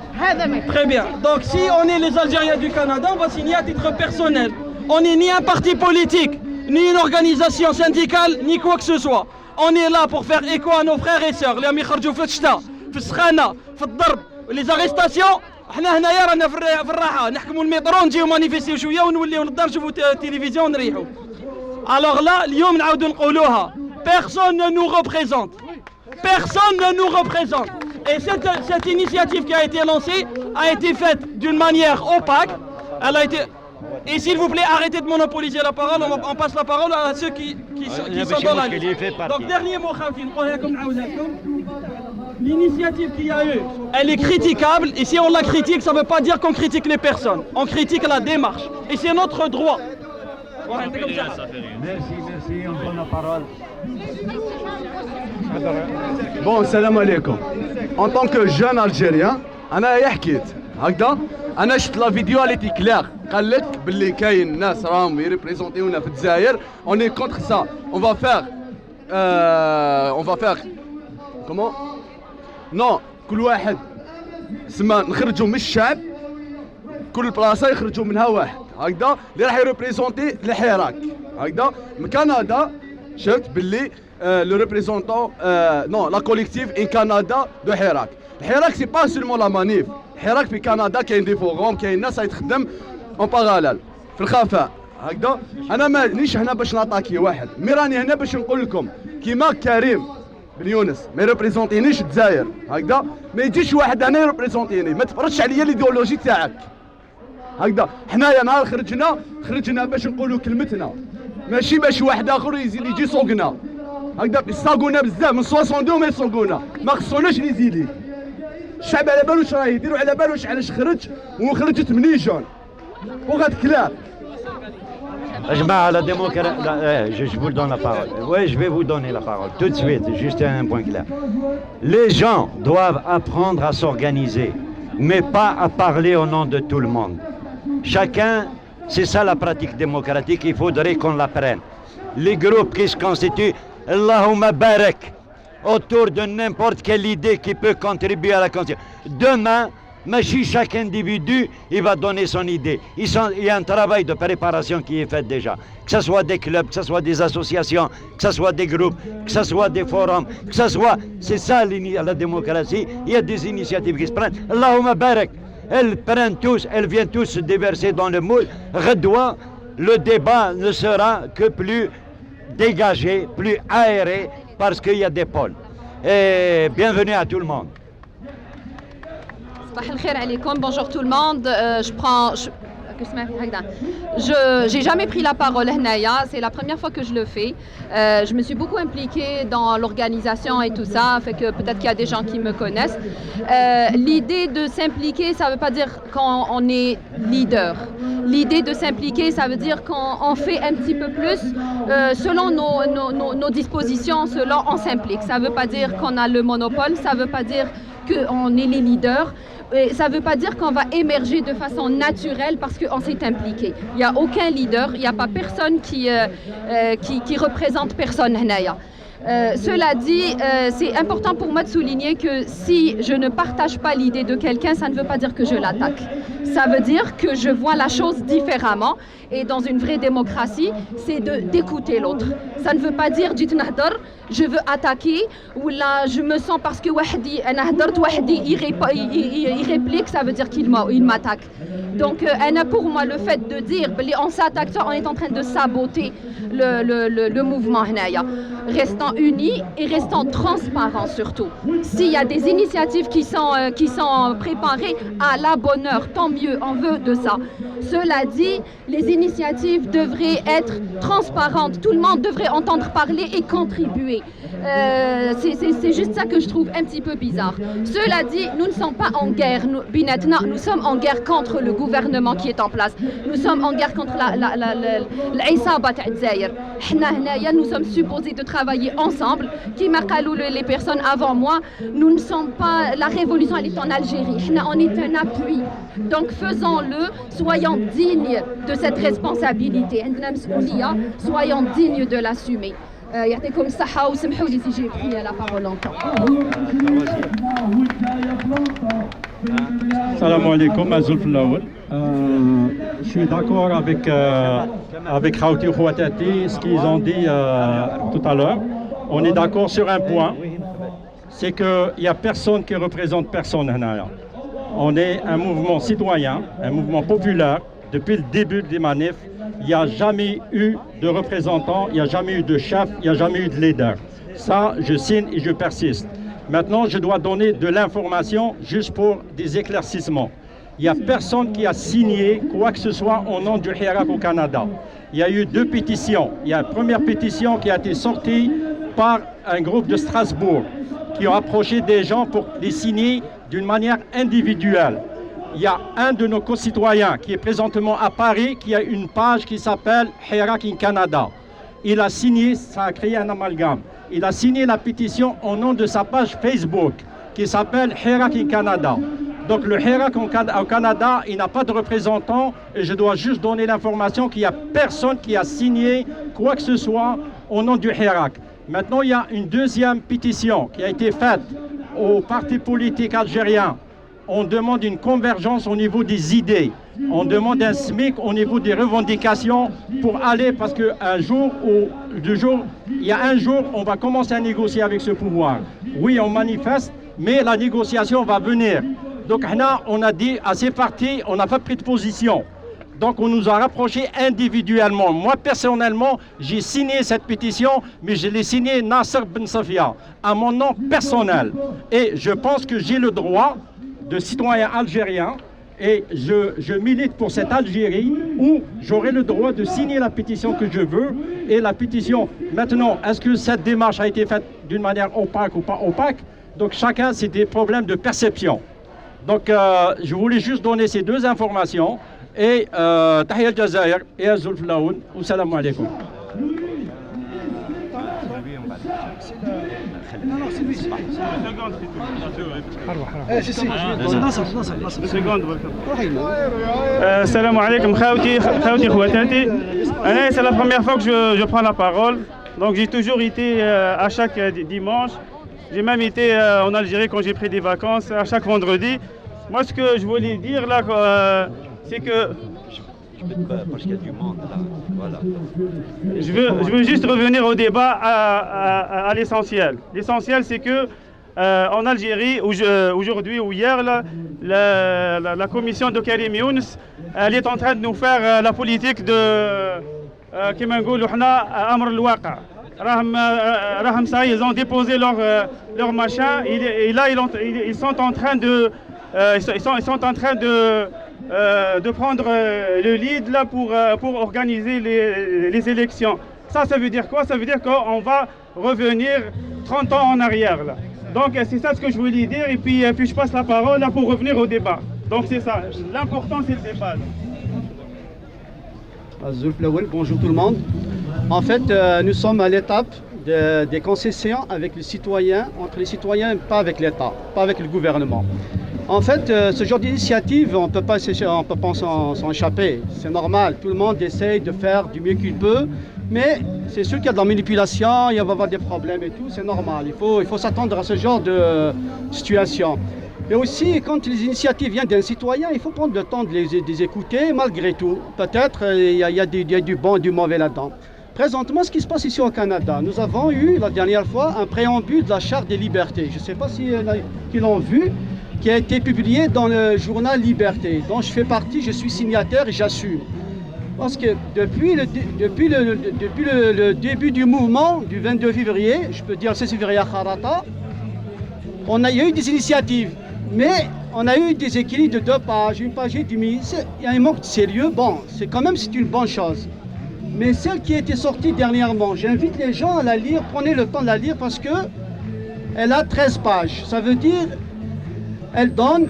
Très bien. Donc si on est les Algériens du Canada, on va signer à titre personnel. On n'est ni un parti politique, ni une organisation syndicale, ni quoi que ce soit. On est là pour faire écho à nos frères et sœurs. Les arrestations. احنا هنايا رانا في الراحه نحكموا المترو نجيو مانيفيستيو شويه ونوليو للدار نشوفوا التلفزيون ونريحوا. Alors là, اليوم نعاودوا نقولوها. Personne ne nous représente. Personne ne nous représente. Et cette initiative qui a été lancée a été faite d'une manière opaque. Elle a été... Et s'il vous plaît, arrêtez de monopoliser la parole, on passe la parole à ceux qui sont dans la liste. Donc dernier mot, l'initiative qu'il y a eu, elle est critiquable, et si on la critique, ça ne veut pas dire qu'on critique les personnes, on critique la démarche, et c'est notre droit. Merci, on prend la parole. Bon, salam alaikum. En tant que jeune Algérien, أنا حكيت هكذا أنا شفت لا فيديو اللي تي كلير قال لك باللي كاين ناس راهم يريبريزونتيونا في الجزائر on est contre ça on va faire comment non كل واحد سما نخرجوا من الشعب كل بلاصه يخرجوا منها واحد هكذا اللي راح يريبريزونتي الحراك هكذا من كندا شفت باللي le représentant non la collective in Canada de Hirak. الحراك سي با سولمون لا مانيف الحراك في كندا كاين دي فوغوم كاين ناس يتخدم اون باراليل في الخفاء هكذا انا مانيش هنا باش نعطاكي واحد مي راني هنا باش نقول لكم كيما كريم بن يونس ما يريبريزونتينيش الجزائر هكذا ما يجيش واحد هنا يريبريزونتيني ما تفرضش عليا الايديولوجي تاعك هكذا حنايا نهار خرجنا باش نقولوا كلمتنا ماشي باش واحد اخر يجي يسوقنا هكذا يساقونا بزاف من 62 ما يسوقونا ما خصوناش ليزيلي الشعب على بالو واش راه يديروا على بالو علاش خرج وخرجت مني جون وغاد كلاب La démocratie, je vous donne la parole. Oui, je vais vous donner la parole tout de suite, juste un point clair. Les gens doivent apprendre à s'organiser, mais pas à parler au nom de tout le monde. Chacun, c'est ça la pratique démocratique, il faudrait qu'on l'apprenne. Les groupes qui se constituent, Allahumma barak, autour de n'importe quelle idée qui peut contribuer à la constitution. Demain, chaque individu, il va donner son idée. Il y a un travail de préparation qui est fait déjà. Que ce soit des clubs, que ce soit des associations, que ce soit des groupes, que ce soit des forums, que ce soit... C'est ça la démocratie. Il y a des initiatives qui se prennent. Allahumma barak. Elles prennent tous, elles viennent tous se déverser dans le moule. Redouan, le débat ne sera que plus dégagé, plus aéré, parce qu'il y a des pôles. Et bienvenue à tout le monde. Bonjour tout le monde. J'ai jamais pris la parole Hnaya, c'est la première fois que je le fais. Je me suis beaucoup impliquée dans l'organisation et tout ça, fait que peut-être qu'il y a des gens qui me connaissent. L'idée de s'impliquer, ça ne veut pas dire qu'on est leader. L'idée de s'impliquer, ça veut dire qu'on fait un petit peu plus selon nos dispositions, selon on s'implique. Ça ne veut pas dire qu'on a le monopole, ça ne veut pas dire qu'on est les leaders. Et ça ne veut pas dire qu'on va émerger de façon naturelle parce qu'on s'est impliqué. Il n'y a aucun leader, il n'y a pas personne qui représente personne. Cela dit, c'est important pour moi de souligner que si je ne partage pas l'idée de quelqu'un, ça ne veut pas dire que je l'attaque. Ça veut dire que je vois la chose différemment. Et dans une vraie démocratie, c'est d'écouter l'autre. Ça ne veut pas dire je veux attaquer ou là je me sens parce que il réplique, ça veut dire qu'il m'attaque. Donc pour moi, le fait de dire on s'attaque, on est en train de saboter le mouvement. Restant unis et restant transparents surtout. S'il y a des initiatives qui sont préparées, à la bonne heure, tant mieux, on veut de ça. Cela dit, les initiatives devraient être transparentes, tout le monde devrait entendre parler et contribuer. C'est juste ça que je trouve un petit peu bizarre. Cela dit, nous ne sommes pas en guerre, nous sommes en guerre contre le gouvernement qui est en place. Nous sommes en guerre contre l'Aïsaba Ta'dzaïr. Nous sommes supposés de travailler ensemble. Qui m'a les personnes avant moi, nous ne sommes pas... La révolution, elle est en Algérie. On est un appui. Donc faisons-le, soyons dignes de cette responsabilité. Soyons dignes de l'assumer. يعطيكم الصحة وسمحوا لي si j'ai pris la parole longtemps. Salam alaikum, Azul Flower. Je suis d'accord avec Khawti Khouatati, ce qu'ils ont dit tout à l'heure. On est d'accord sur un point, c'est qu'il n'y a personne qui représente personne. On est un mouvement citoyen, un mouvement populaire. Depuis le début des manifs, il n'y a jamais eu de représentants, il n'y a jamais eu de chef, il n'y a jamais eu de leader. Ça, je signe et je persiste. Maintenant, je dois donner de l'information juste pour des éclaircissements. il n'y a personne qui a signé quoi que ce soit au nom du Hirak au Canada. Il y a eu 2 pétitions. Il y a une première pétition qui a été sortie par un groupe de Strasbourg qui ont approché des gens pour les signer d'une manière individuelle. Il y a un de nos concitoyens qui est présentement à Paris qui a une page qui s'appelle Hirak in Canada. Il a signé, ça a créé un amalgame. Il a signé la pétition au nom de sa page Facebook qui s'appelle Hirak in Canada. Donc le Hirak au Canada, il n'a pas de représentant et je dois juste donner l'information qu'il n'y a personne qui a signé quoi que ce soit au nom du Hirak. Maintenant, il y a une deuxième pétition qui a été faite aux partis politiques algériens. On demande une convergence au niveau des idées. On demande un SMIC au niveau des revendications pour aller, parce qu'un jour, il y a un jour, on va commencer à négocier avec ce pouvoir. Oui, on manifeste, mais la négociation va venir. Donc, là, on a dit à ces partis, on n'a pas pris de position. Donc, on nous a rapprochés individuellement. Moi, personnellement, j'ai signé cette pétition, mais je l'ai signée Nasser Ben Safia, à mon nom personnel. Et je pense que j'ai le droit de citoyen algérien, et je milite pour cette Algérie où j'aurai le droit de signer la pétition que je veux. Et la pétition, maintenant, est-ce que cette démarche a été faite d'une manière opaque ou pas opaque? Donc, chacun, c'est des problèmes de perception. Donc, je voulais juste donner ces 2 informations. Et Tahia al-Jazair et Azul Flaoun, salam alaikum. Salam alaikum, khawti khwatati. C'est la première fois que je prends la parole. Donc j'ai toujours été à chaque dimanche. J'ai même été en Algérie quand j'ai pris des vacances, à chaque vendredi. Moi, ce que je voulais dire là, c'est que parce qu'il y a du monde là. Voilà. Je veux juste revenir au débat à l'essentiel. L'essentiel, c'est que en Algérie, aujourd'hui ou hier, la commission de Karim Younes, elle est en train de nous faire la politique de كما نقولوا حنا امر الواقع. راهم ça, ils ont déposé leur machin et là ils sont en train de de prendre le lead là pour organiser les élections. Ça veut dire quoi? Ça veut dire qu'on va revenir 30 ans en arrière là. Donc c'est ça ce que je voulais dire et puis je passe la parole là pour revenir au débat. Donc c'est ça, l'important c'est le débat. Bonjour tout le monde. En fait, nous sommes à l'étape des concessions avec les citoyens, entre les citoyens et pas avec l'État, pas avec le gouvernement. En fait, ce genre d'initiative, on ne peut pas s'en échapper. C'est normal, tout le monde essaye de faire du mieux qu'il peut, mais c'est sûr qu'il y a de la manipulation, il va y avoir des problèmes et tout, c'est normal. Il faut s'attendre à ce genre de situation. Et aussi, quand les initiatives viennent d'un citoyen, il faut prendre le temps de les écouter, malgré tout. Peut-être il y a du bon et du mauvais là-dedans. Présentement, ce qui se passe ici au Canada, nous avons eu la dernière fois un préambule de la Charte des libertés. Je ne sais pas s'ils l'ont vu, qui a été publié dans le journal Liberté, dont je fais partie, je suis signataire et j'assume. Parce que depuis le début du mouvement, du 22 février, je peux dire le 16 février à Kharata, il y a eu des initiatives. Mais on a eu des équilibres de 2 pages, 1 page et demie. Il y a un manque de sérieux. Bon, c'est quand même une bonne chose. Mais celle qui a été sortie dernièrement, j'invite les gens à la lire. Prenez le temps de la lire parce que elle a 13 pages. Ça veut dire, elle donne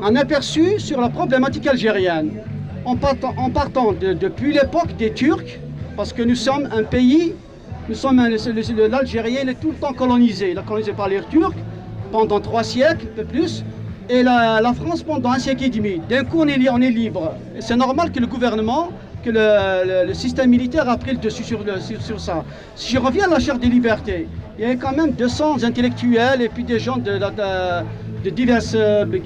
un aperçu sur la problématique algérienne. En partant depuis l'époque des Turcs, parce que nous sommes un pays, l'Algérien est tout le temps colonisé. Il est colonisé par les Turcs pendant 3 siècles, un peu plus, et la France pendant 1 siècle et demi. D'un coup, on est libre. C'est normal que le gouvernement, que le système militaire a pris le dessus sur ça. Si je reviens à la Charte des libertés, il y a quand même 200 intellectuels et puis des gens de diverses,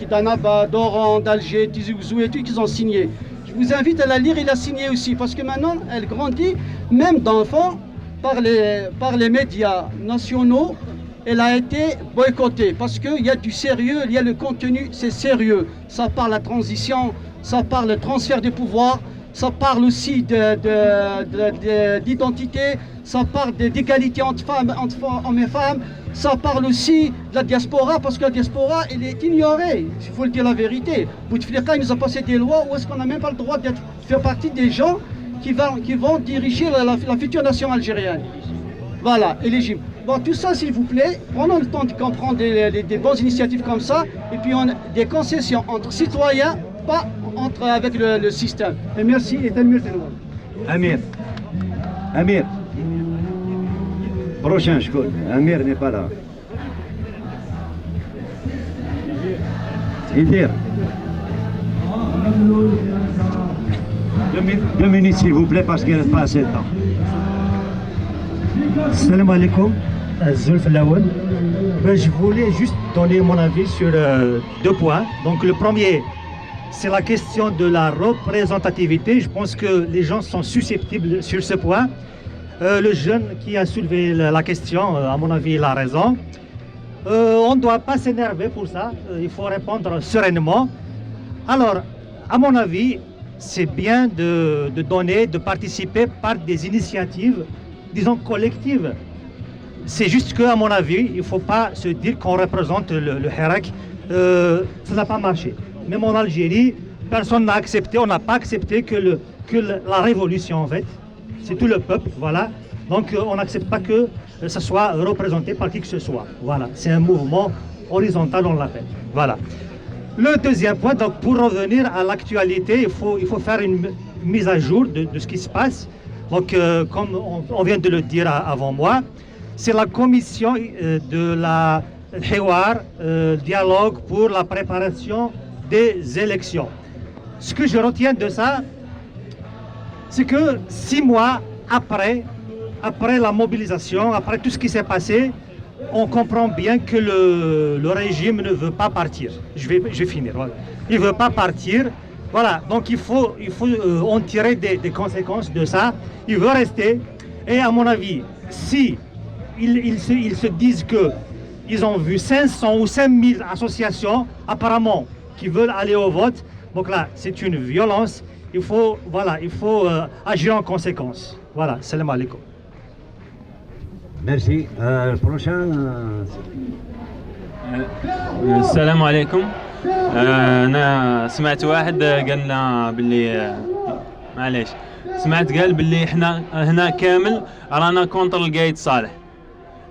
d'Annaba, d'Oran, d'Alger, Tizi Ouzou et tout, qui ont signé. Je vous invite à la lire et la signer aussi, parce que maintenant, elle grandit, même d'enfants, par les médias nationaux. Elle a été boycottée parce qu'il y a du sérieux, il y a le contenu, c'est sérieux. Ça parle de la transition, ça parle de transfert du pouvoir, ça parle aussi d'identité, ça parle d'égalité entre hommes et femmes, ça parle aussi de la diaspora, parce que la diaspora, elle est ignorée, il faut le dire la vérité. Bouteflika, il nous a passé des lois où est-ce qu'on n'a même pas le droit de faire partie des gens qui vont diriger la future nation algérienne. Voilà, éligible. Bon, tout ça, s'il vous plaît, prenons le temps de comprendre des bonnes initiatives comme ça, et puis des concessions entre citoyens, pas avec le système. Et merci, et Amir Telouane. Amir. Prochain, je connais. Amir n'est pas là. Idir. 2 minutes, s'il vous plaît, parce qu'il ne reste pas assez de temps. Salam alaikum. Zulf Laoud. Je voulais juste donner mon avis sur 2 points. Donc le premier, c'est la question de la représentativité. Je pense que les gens sont susceptibles sur ce point. Le jeune qui a soulevé la question, à mon avis, il a raison. On ne doit pas s'énerver pour ça. Il faut répondre sereinement. Alors, à mon avis, c'est bien de donner, de participer par des initiatives, disons, collectives. C'est juste qu'à mon avis, il ne faut pas se dire qu'on représente le Hirak. Ça n'a pas marché. Même en Algérie, personne n'a accepté, on n'a pas accepté que la révolution, en fait, c'est tout le peuple, voilà. Donc on n'accepte pas que ça soit représenté par qui que ce soit. Voilà, c'est un mouvement horizontal, on l'appelle. Voilà. Le deuxième point, donc pour revenir à l'actualité, il faut faire une mise à jour de ce qui se passe. Donc comme on vient de le dire avant moi, c'est la commission de la Hiwar, dialogue pour la préparation des élections. Ce que je retiens de ça, c'est que 6 mois après la mobilisation, après tout ce qui s'est passé, on comprend bien que le régime ne veut pas partir. Je vais finir. Voilà. Il ne veut pas partir. Voilà, donc il faut en tirer des conséquences de ça. Il veut rester. Et à mon avis, si ils se disent qu'ils ont vu 500 ou 5000 associations, apparemment, qui veulent aller au vote, donc là, c'est une violence. Il faut agir en conséquence. Voilà, salam alaikum. Merci. Prochain. السلام عليكم. أنا سمعت واحد قال لنا باللي معليش قال باللي إحنا هنا كامل رانا كونتر القايد صالح.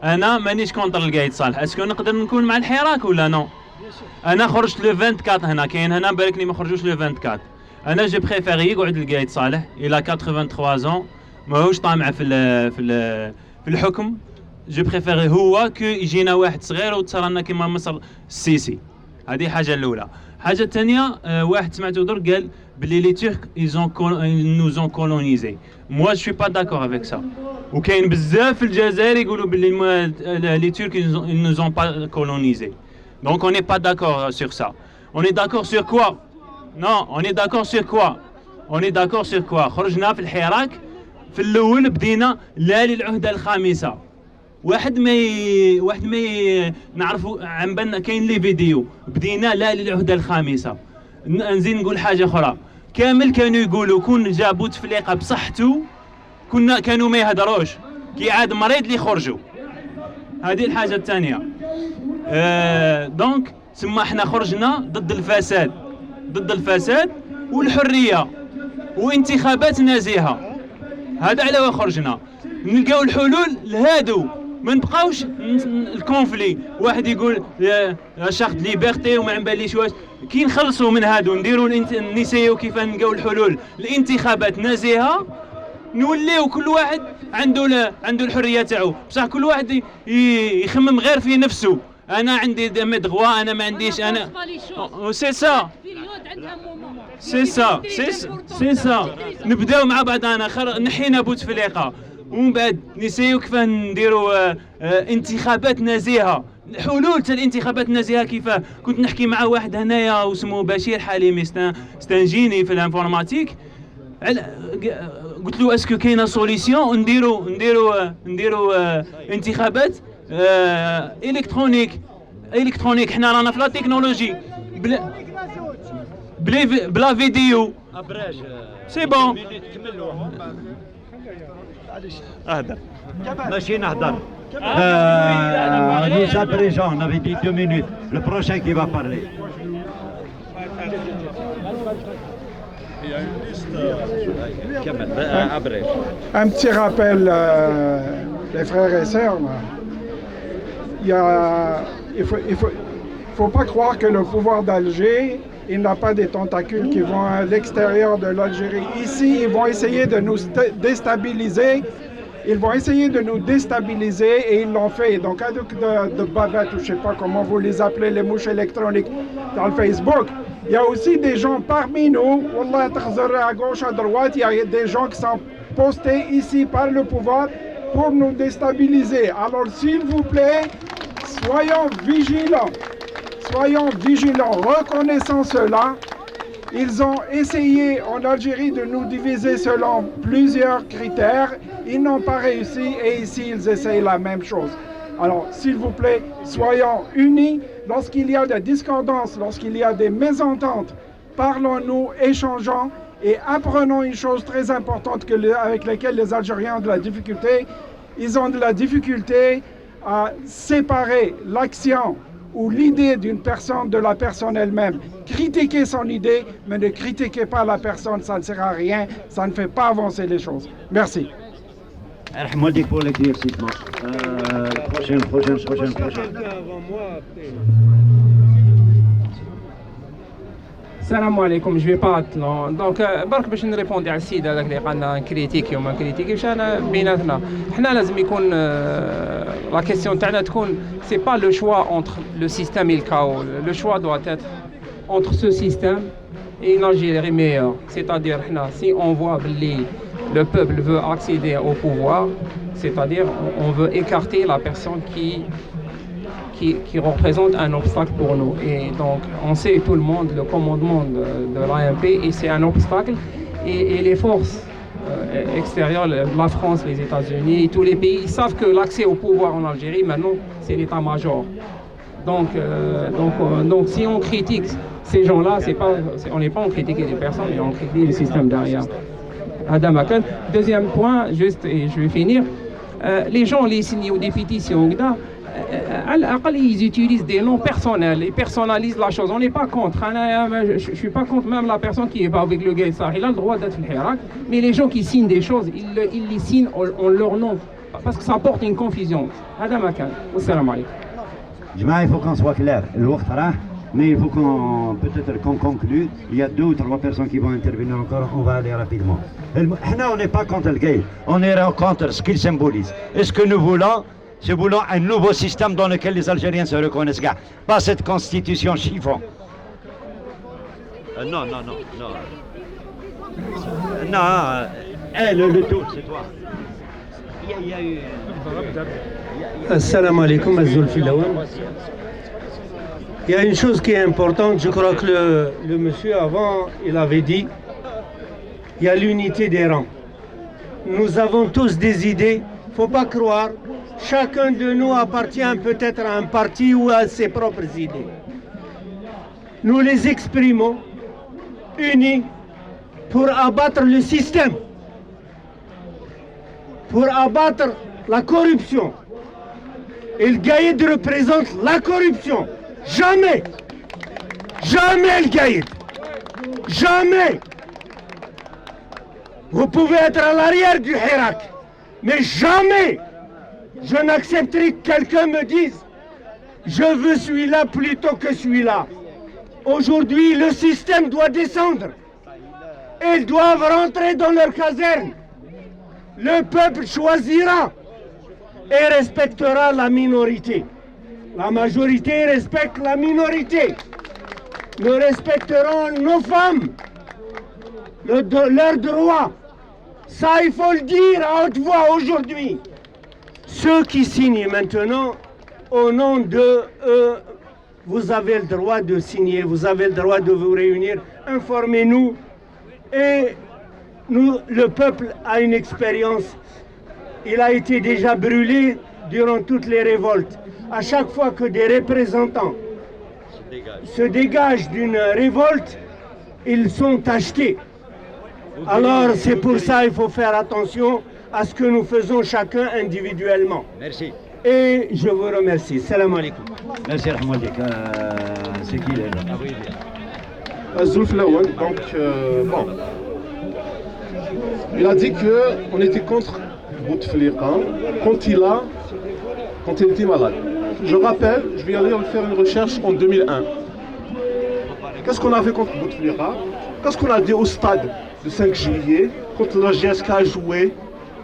أنا مانيش كونتر القايد صالح. اسكو نقدر نكون مع الحراك ولا نو؟ أنا خرجت لو 24 هنا كاين هنا بالكني ما خرجوش لو 24. أنا جو بريفيري يقعد القايد صالح إلى 83 ans ماهوش طامع في الحكم. جو بريفيري هو كو يجينا واحد صغير وتصرنا كيما مصر السيسي. هذه حاجة الأولى. حاجة الثانية واحد سمعته درك قال بلي لي تورك ils nous ont colonisé. Moi je suis pas d'accord avec ça. وكاين بزاف في الجزائر يقولوا بلي لي تورك ils nous ont pas colonisé. Donc on n'est pas d'accord sur ça. On est d'accord sur quoi? Non, on est d'accord sur quoi? On est d'accord sur quoi? خرجنا في الحراك في الأول بدينا لا للعهدة الخامسة. واحد ما نعرفوا عن بالنا كاين لي فيديو بدينا لا للعهدة الخامسة. نزيد نقول حاجة أخرى كامل كانوا يقولوا كون جا بوتفليقة بصحته كانوا ما يهدروش كي عاد مريض اللي خرجوا. هذه الحاجة الثانية. دونك ثم احنا خرجنا ضد الفساد والحرية وانتخابات نزيهة. هذا على وين خرجنا. نلقاو الحلول لهادو ما نبقاوش الكونفلي. واحد يقول شارت ليبرتي وما عم باليش واش كي نخلصوا من هادو نديروا نسيو كيف نلقاو الحلول الانتخابات نزيهة نوليو كل واحد عنده الحرية تاعو. بصح كل واحد يخمم غير في نفسه. انا عندي دمي دغوا انا ما عنديش انا سي سا نبداو مع بعضنا نحينا بوتفليقة ومن بعد نسيو كيف نديروا انتخابات نزيهة. حلول تاع الانتخابات النزيهة كيفاه. كنت نحكي مع واحد هنايا واسمه بشير حليمي ستانجيني في الانفورماتيك قلت له اسكو كاينه سوليسيون نديروا انتخابات الكترونيك. حنا رانا في لا تكنولوجي بلا فيديو. سي بون. اهدر ماشي نهدر. Les abrégeants, on avait dit 2 minutes. Le prochain qui va parler. Un petit rappel, les frères et sœurs. Il faut pas croire que le pouvoir d'Alger, il n'a pas des tentacules qui vont à l'extérieur de l'Algérie. Ici, ils vont essayer de nous déstabiliser. Ils vont essayer de nous déstabiliser et ils l'ont fait. Donc, avec de bavettes, ou je ne sais pas comment vous les appelez, les mouches électroniques dans le Facebook. Il y a aussi des gens parmi nous, Wallah, à gauche, à droite, il y a des gens qui sont postés ici par le pouvoir pour nous déstabiliser. Alors, s'il vous plaît, soyons vigilants. Soyons vigilants, reconnaissons cela. Ils ont essayé en Algérie de nous diviser selon plusieurs critères. Ils n'ont pas réussi et ici ils essayent la même chose. Alors s'il vous plaît, soyons unis. Lorsqu'il y a des discordances, lorsqu'il y a des mésententes, parlons-nous, échangeons et apprenons une chose très importante avec laquelle les Algériens ont de la difficulté. Ils ont de la difficulté à séparer l'action ou l'idée d'une personne de la personne elle-même. Critiquez son idée, mais ne critiquez pas la personne, ça ne sert à rien, ça ne fait pas avancer les choses. Merci. Pour l'éclaircissement. Prochaine. Salam alaikum, je vais pas être long. Donc, برك باش نريبوندي على السيد هذاك اللي قالنا كريتيكي وما كريتيكيش انا بيناتنا. حنا لازم يكون لا كيسيون تاعنا تكون سي با لو شوا انتر لو سيستيم الكاو. لو شوا doit être entre ce système et une Algérie meilleure. C'est-à-dire حنا si on voit que le peuple veut accéder au pouvoir, c'est-à-dire on veut écarter la personne qui représente un obstacle pour nous. Et donc, on sait tout le monde, le commandement de l'AMP, et c'est un obstacle. Et les forces extérieures, la France, les États-Unis, tous les pays, ils savent que l'accès au pouvoir en Algérie, maintenant, c'est l'état-major. Donc, si on critique ces gens-là, on n'est pas en critiquer des personnes, mais on critique le système derrière. Adam Akan. Deuxième point, juste, et je vais finir, les gens, les signent des pétitions, ils utilisent des noms personnels, ils personnalisent la chose. On n'est pas contre. Je ne suis pas contre même la personne qui est pas avec le gars. Il a le droit d'être le Hirak. Mais les gens qui signent des choses, ils les signent en leur nom. Parce que ça apporte une confusion. Adam Akan. Assalamu alaikum. Jma, il faut qu'on soit clair. Mais il faut qu'on conclue. Il y a 2 ou 3 personnes qui vont intervenir encore. On va aller rapidement. On n'est pas contre le gay. On est contre ce qu'il symbolise. Est-ce que nous voulons un nouveau système dans lequel les Algériens se reconnaissent. Pas cette constitution chiffon. Non. Le tour, c'est toi. Il y a eu... Assalamu alaikum, Azul Filawan. Il y a une chose qui est importante, je crois que le monsieur avant, il avait dit, il y a l'unité des rangs. Nous avons tous des idées, il ne faut pas croire. Chacun de nous appartient peut-être à un parti ou à ses propres idées. Nous les exprimons unis pour abattre le système, pour abattre la corruption. Et le Gaïd représente la corruption. Jamais le Gaïd. Jamais. Vous pouvez être à l'arrière du Hirak, mais jamais je n'accepterai que quelqu'un me dise je veux celui-là plutôt que celui-là. Aujourd'hui, le système doit descendre. Ils doivent rentrer dans leur caserne. Le peuple choisira et respectera la minorité. La majorité respecte la minorité. Nous respecterons nos femmes, leurs droits. Ça, il faut le dire à haute voix aujourd'hui. Ceux qui signent maintenant, au nom de eux, vous avez le droit de signer, vous avez le droit de vous réunir, informez-nous. Et le peuple a une expérience. Il a été déjà brûlé durant toutes les révoltes. À chaque fois que des représentants se dégagent d'une révolte, ils sont achetés. Alors c'est pour ça qu'il faut faire attention à ce que nous faisons chacun individuellement. Merci. Et je vous remercie. Salam alaikum. Merci Rahmadik. C'est qui là? Zulf Lawan, donc bon. Il a dit qu'on était contre Bouteflika quand il était malade. Je rappelle, je vais aller faire une recherche en 2001. Qu'est-ce qu'on a fait contre Bouteflika? Qu'est-ce qu'on a dit au stade de 5 juillet quand la GSK a joué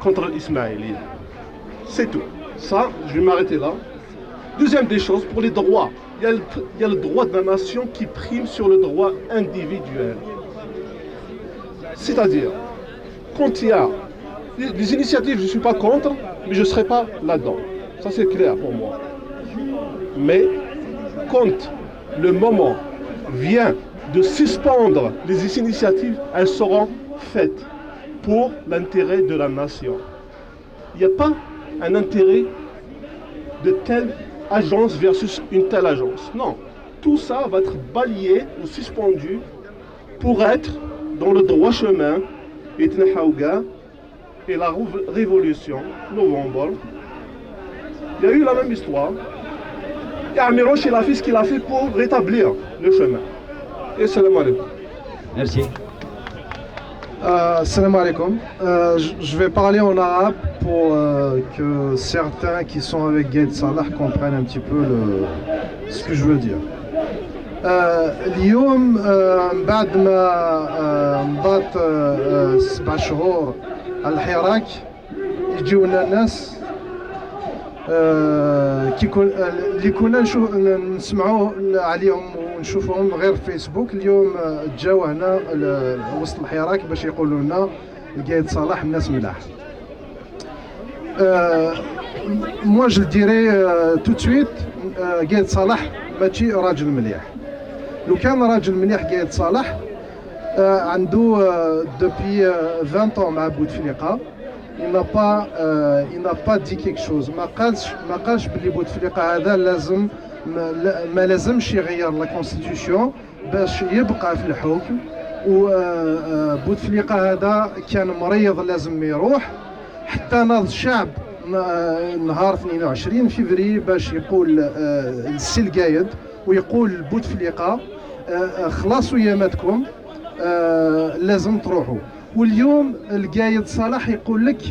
contre l'Ismaïli? C'est tout. Ça, je vais m'arrêter là. Deuxième des choses, pour les droits. Il y a le droit de la nation qui prime sur le droit individuel. C'est-à-dire, quand il y a des initiatives, je ne suis pas contre, mais je ne serai pas là-dedans. Ça, c'est clair pour moi. Mais quand le moment vient de suspendre les initiatives, elles seront faites pour l'intérêt de la nation. Il n'y a pas un intérêt de telle agence versus une telle agence. Non, tout ça va être balayé ou suspendu pour être dans le droit chemin. Et la révolution, novembre, il y a eu la même histoire. Et Amiroche, il a fait ce qu'il a fait pour rétablir le chemin. Et salam alaikum. Merci. Salam alaikum. Je vais parler en arabe pour que certains qui sont avec Gaïd Salah comprennent un petit peu ce que je veux dire. اليوم بعد ما انضات 7 شهور على الحراك يجيونا الناس اللي كنا نسمعوه عليهم ونشوفوهم غير في فيسبوك. اليوم جاو هنا وسط الحراك باش يقولوا لنا القايد صلاح الناس ملاح. moi je le dirais tout de suite, قايد صلاح ماشي راجل مليح. لو كان راجل مليح قايد صلاح عنده depuis 20 ans مع بوتفليقة. il n'a pas dit quelque chose. ما قالش بلي بوتفليقة هذا لازم ما لازمش يغير لا كونستيتيوشن باش يبقى في الحكم. وبوتفليقة هذا كان مريض لازم يروح. حتى ناض الشعب نهار 22 فبراير باش يقول السي القايد ويقول بوتفليقة خلاصوا ياماتكم لازم تروحوا. واليوم القايد صلاح يقول لك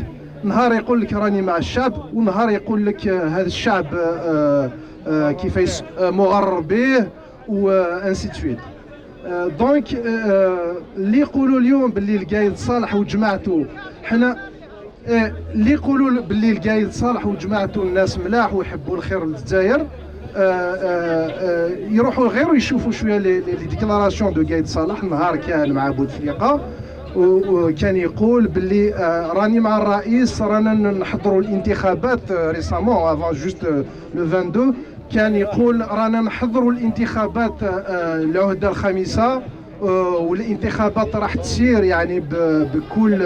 نهار يقول لك راني مع الشعب ونهار يقول لك هذا الشعب كيفاش مغرر به وانسي تويت. دونك اللي يقولوا اليوم باللي القايد صالح وجماعته حنا اللي يقولوا باللي القايد صالح وجماعته الناس ملاح ويحبوا الخير للجزائر يروحوا غير يشوفوا شويه لي ديكلاراسيون دو قايد صالح. نهار كان مع بوتفليقة وكان يقول باللي راني مع الرئيس رانا نحضروا الانتخابات ريسامون افون جوست لو 22. كان يقول رانا نحضروا الانتخابات العهده الخامسه والانتخابات راح تسير يعني بكل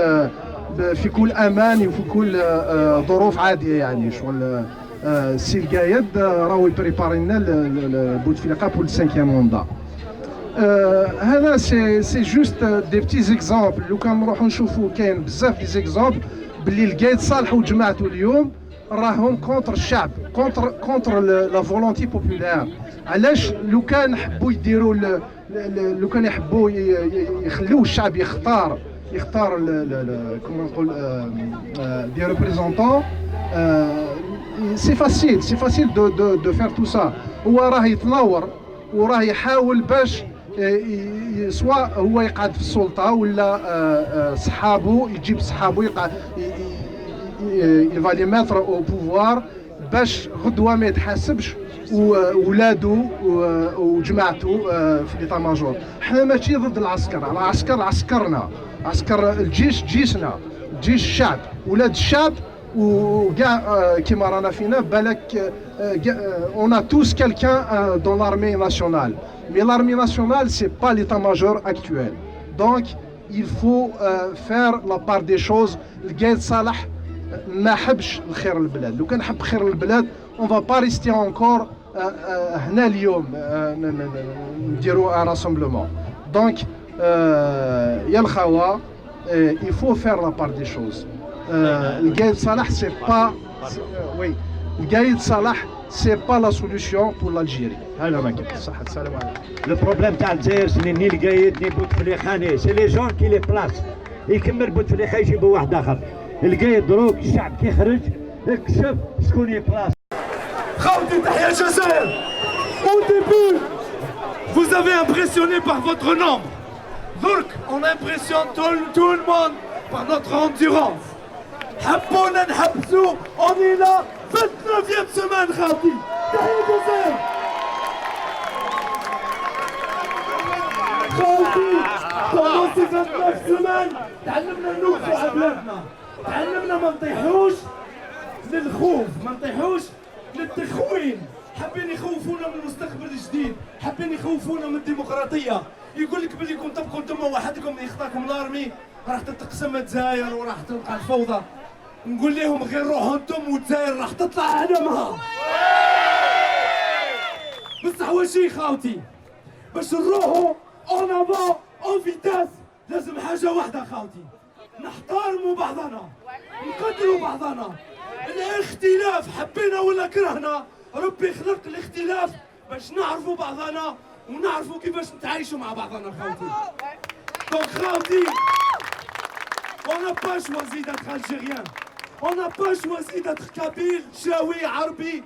في كل امان وفي كل ظروف عاديه. يعني شغل السي القايد راهو يبريباري لنا بوتفليقة بور السانكيام موندا. هذا سي جوست دي بتي زيكزامبل. لو كان نروحو نشوفو كاين بزاف دي زيكزامبل باللي القايد صالح وجماعته اليوم راهم كونتر الشعب كونتر لا فولونتي بوبولير. علاش؟ لو كان حبوا يديروا لو كان يحبوا يخليو الشعب يختار كما نقول دي ريبريزونطون. سي فاسيل دو فير تو سا. هو راه يتنور وراه يحاول باش سواء هو يقعد في السلطه ولا صحابه يجيب صحابه يقعد il va les mettre au pouvoir باش غدوه ما يتحاسبش وولادو وجماعته في ليطا ماجور. حنا ماشي ضد العسكر. العسكر عسكرنا، عسكر الجيش جيشنا، الجيش الشعب، ولاد الشعب وكاع كيما رانا فينا بالك. on a tous quelqu'un dans l'armée nationale, mais l'armée nationale c'est pas l'état-major actuel. Donc il faut faire la part des choses. القايد صالح ما حبش الخير للبلاد. لو كان حب خير للبلاد on va pas rester encore هنا اليوم نديروا un rassemblement. Donc يا الخوا il faut faire la part des choses. القايد صالح c'est pas oui القايد صالح c'est pas la solution pour l'Algérie. هذا ما كنت صح. السلام عليكم. Le problème تاع الجزائر ني القايد ني بوتفليخه ني سي لي جون كي لي بلاس يكمل بوتفليخه يجيبوا واحد اخر. القايد دروك الشعب كيخرج اكشف شكون يبلاص. خوتي تحيا الجزائر. Au début, vous avez impressionné par votre nombre. Donc, on impressionne tout le monde par notre endurance. حبونا نحبسوا, on est là, 29e semaine, خوتي. تحيا الجزائر. خوتي, pendant ces 29 semaines, تعلمنا نوقفوا على بلادنا. تعلمنا ما نطيحوش للخوف، ما نطيحوش للتخوين. حابين يخوفونا من المستقبل الجديد، حابين يخوفونا من الديمقراطيه. يقول لك بلي كنت تبقوا انتم وحدكم يخطاكم الارمي راح تتقسم الجزائر وراح تلقى الفوضى. نقول لهم غير روحوا انتم والجزائر راح تطلع علمها. بصح واشي خاوتي باش نروحوا اون افون اون فيتاس لازم حاجه واحده خاوتي، نحترموا بعضنا، نقدروا بعضنا. الاختلاف حبينا ولا كرهنا ربي خلق الاختلاف باش نعرفوا بعضنا ونعرفوا كيفاش نتعايشوا مع بعضنا خاوتي. دونك خاوتي on n'a pas choisi d'être algérien, on n'a pas choisi d'être kabyle, chaoui, arbi,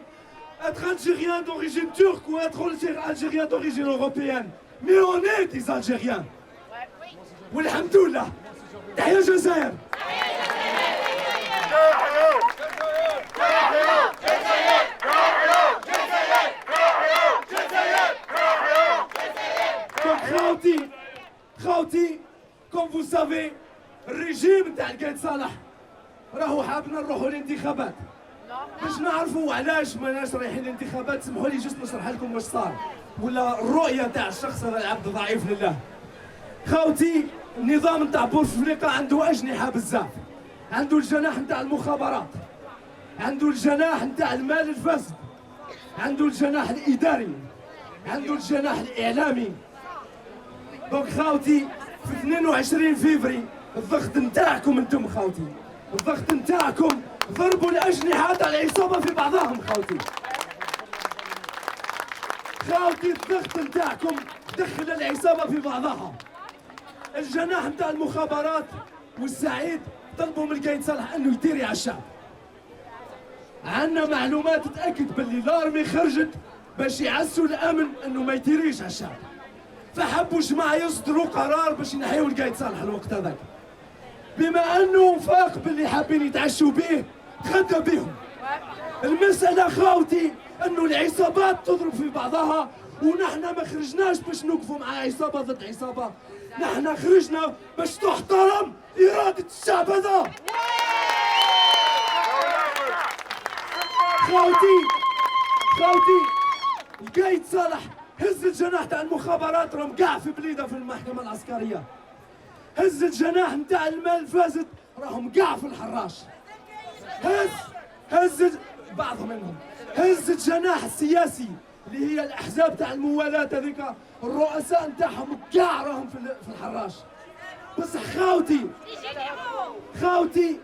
être algérien d'origine turque ou être algérien d'origine européenne, mais on est des Algériens. Walhamdoulilah. تحيا الجزائر. خاوتي comme vous savez الرجيم تاع القايد صالح راهو حابنا نروحوا للانتخابات. باش نعرفوا علاش ماناش رايحين للانتخابات سمحوا لي جست نشرح لكم واش صار ولا الرؤيه تاع الشخص هذا العبد ضعيف لله. خاوتي النظام نتاع بوتفليقه عنده اجنحه بزاف، عنده الجناح نتاع المخابرات، عنده الجناح نتاع المال الفاسد، عنده الجناح الاداري، عنده الجناح الاعلامي. دونك خاوتي في 22 فيفري الضغط نتاعكم انتم خاوتي، الضغط نتاعكم ضربوا الاجنحه تاع العصابه في بعضهم خاوتي. خاوتي الضغط نتاعكم دخل العصابه في بعضها. الجناح نتاع المخابرات والسعيد طلبوا من القايد صالح انه يديري على الشعب. عندنا معلومات تاكد باللي الارمي خرجت باش يعسوا الامن انه ما يديريش على الشعب. فحبوا جماعه يصدروا قرار باش ينحيوا القايد صالح الوقت هذاك. بما انه فاق باللي حابين يتعشوا به تغدى بهم. المساله خاوتي انه العصابات تضرب في بعضها ونحن ما خرجناش باش نوقفوا مع عصابه ضد عصابه، نحن خرجنا باش تحترم اراده الشعب هذا. خاوتي القايد صالح هز الجناح تاع المخابرات راهم كاع في بليده في المحكمه العسكريه. هز الجناح نتاع المال الفاسد راهم كاع في الحراش. هز بعضهم منهم هز الجناح السياسي اللي هي الاحزاب تاع الموالاه هذيك الرؤساء نتاعهم كاع راهم في الحراش. بس خاوتي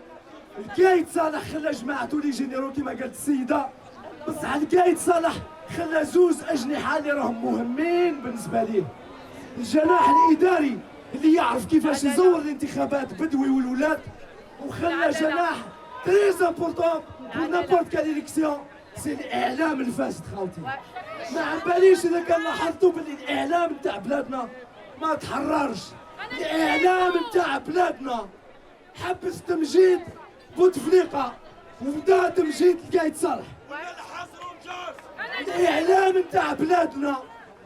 القايد صالح خلى جماعته لي جينيرو كيما قالت السيده، بصح القايد صالح خلى زوز اجنحه اللي راهم مهمين بالنسبه ليه. الجناح الاداري اللي يعرف كيفاش يزور الانتخابات بدوي والولاد، وخلى جناح تريز امبورطون بور نابورت كال اليكسيون سي الاعلام الفاسد خاوتي. ما عباليش اذا كان لاحظتوا باللي الاعلام نتاع بلادنا ما تحررش. الاعلام نتاع بلادنا حبس تمجيد بوتفليقه وبدا تمجيد القايد صالح. الاعلام نتاع بلادنا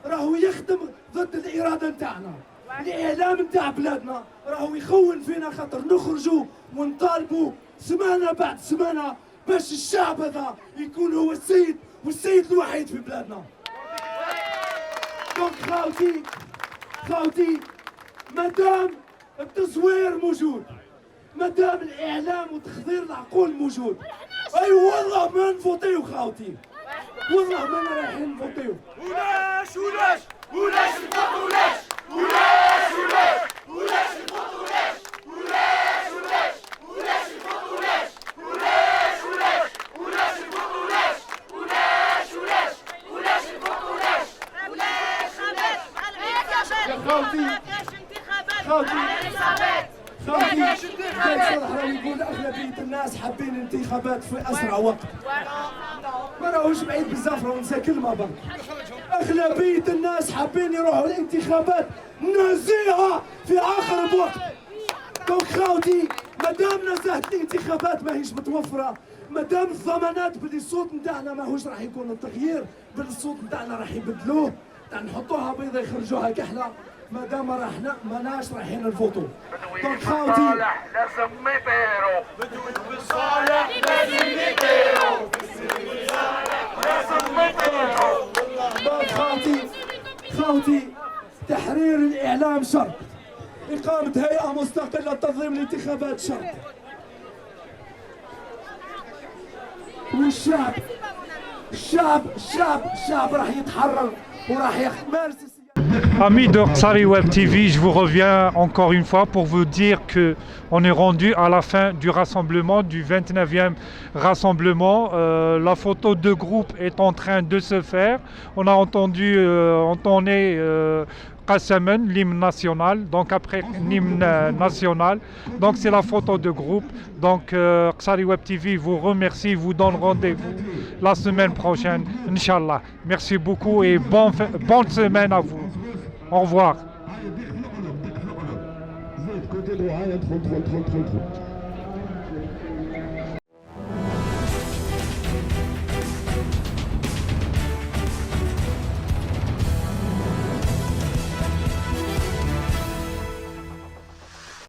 راهو يخدم ضد الاراده نتاعنا. الاعلام نتاع بلادنا راهو يخون فينا خاطر نخرجوا ونطالبوا سمانه بعد سمانه باش الشعب هذا يكون هو السيد والسيد الوحيد في بلادنا. دونك خاوتي مادام التصوير موجود، مادام الاعلام وتخدير العقول موجود، اي والله ما نفوتيو خاوتي، والله ما رايحين نفوتيو. ولاش الفضل ولاش كان صراحة يقول أغلبية الناس حابين انتخابات في أسرع وقت. ما راهوش بعيد بزاف، راهو نسى كلمة برك. أغلبية الناس حابين يروحوا الانتخابات نزيهة في آخر الوقت. دونك خاوتي مادام نزهت الانتخابات ماهيش متوفرة، مادام الضمانات بلي الصوت نتاعنا ماهوش راح يكون التغيير، بل الصوت نتاعنا راح يبدلوه، تاع نحطوها بيضة يخرجوها كحلة، مادام ماناش رايحين نفوتوا. دونك خاوتي لازم يطيروا صالح لازم يطيروا لازم يطيروا. دونك خاوتي تحرير الإعلام شرط، إقامة هيئة مستقلة لتنظيم الانتخابات شرط، والشعب الشعب راح يتحرر وراح يمارس. Amis de Ksari Web TV, je vous reviens encore une fois pour vous dire qu'on est rendu à la fin du rassemblement, du 29e rassemblement. La photo de groupe est en train de se faire. On a entonné Qassaman, l'hymne national, donc après l'hymne national. Donc c'est la photo de groupe. Donc Ksari Web TV vous remercie, vous donne rendez-vous la semaine prochaine, Inch'Allah. Merci beaucoup et bonne semaine à vous. Au revoir.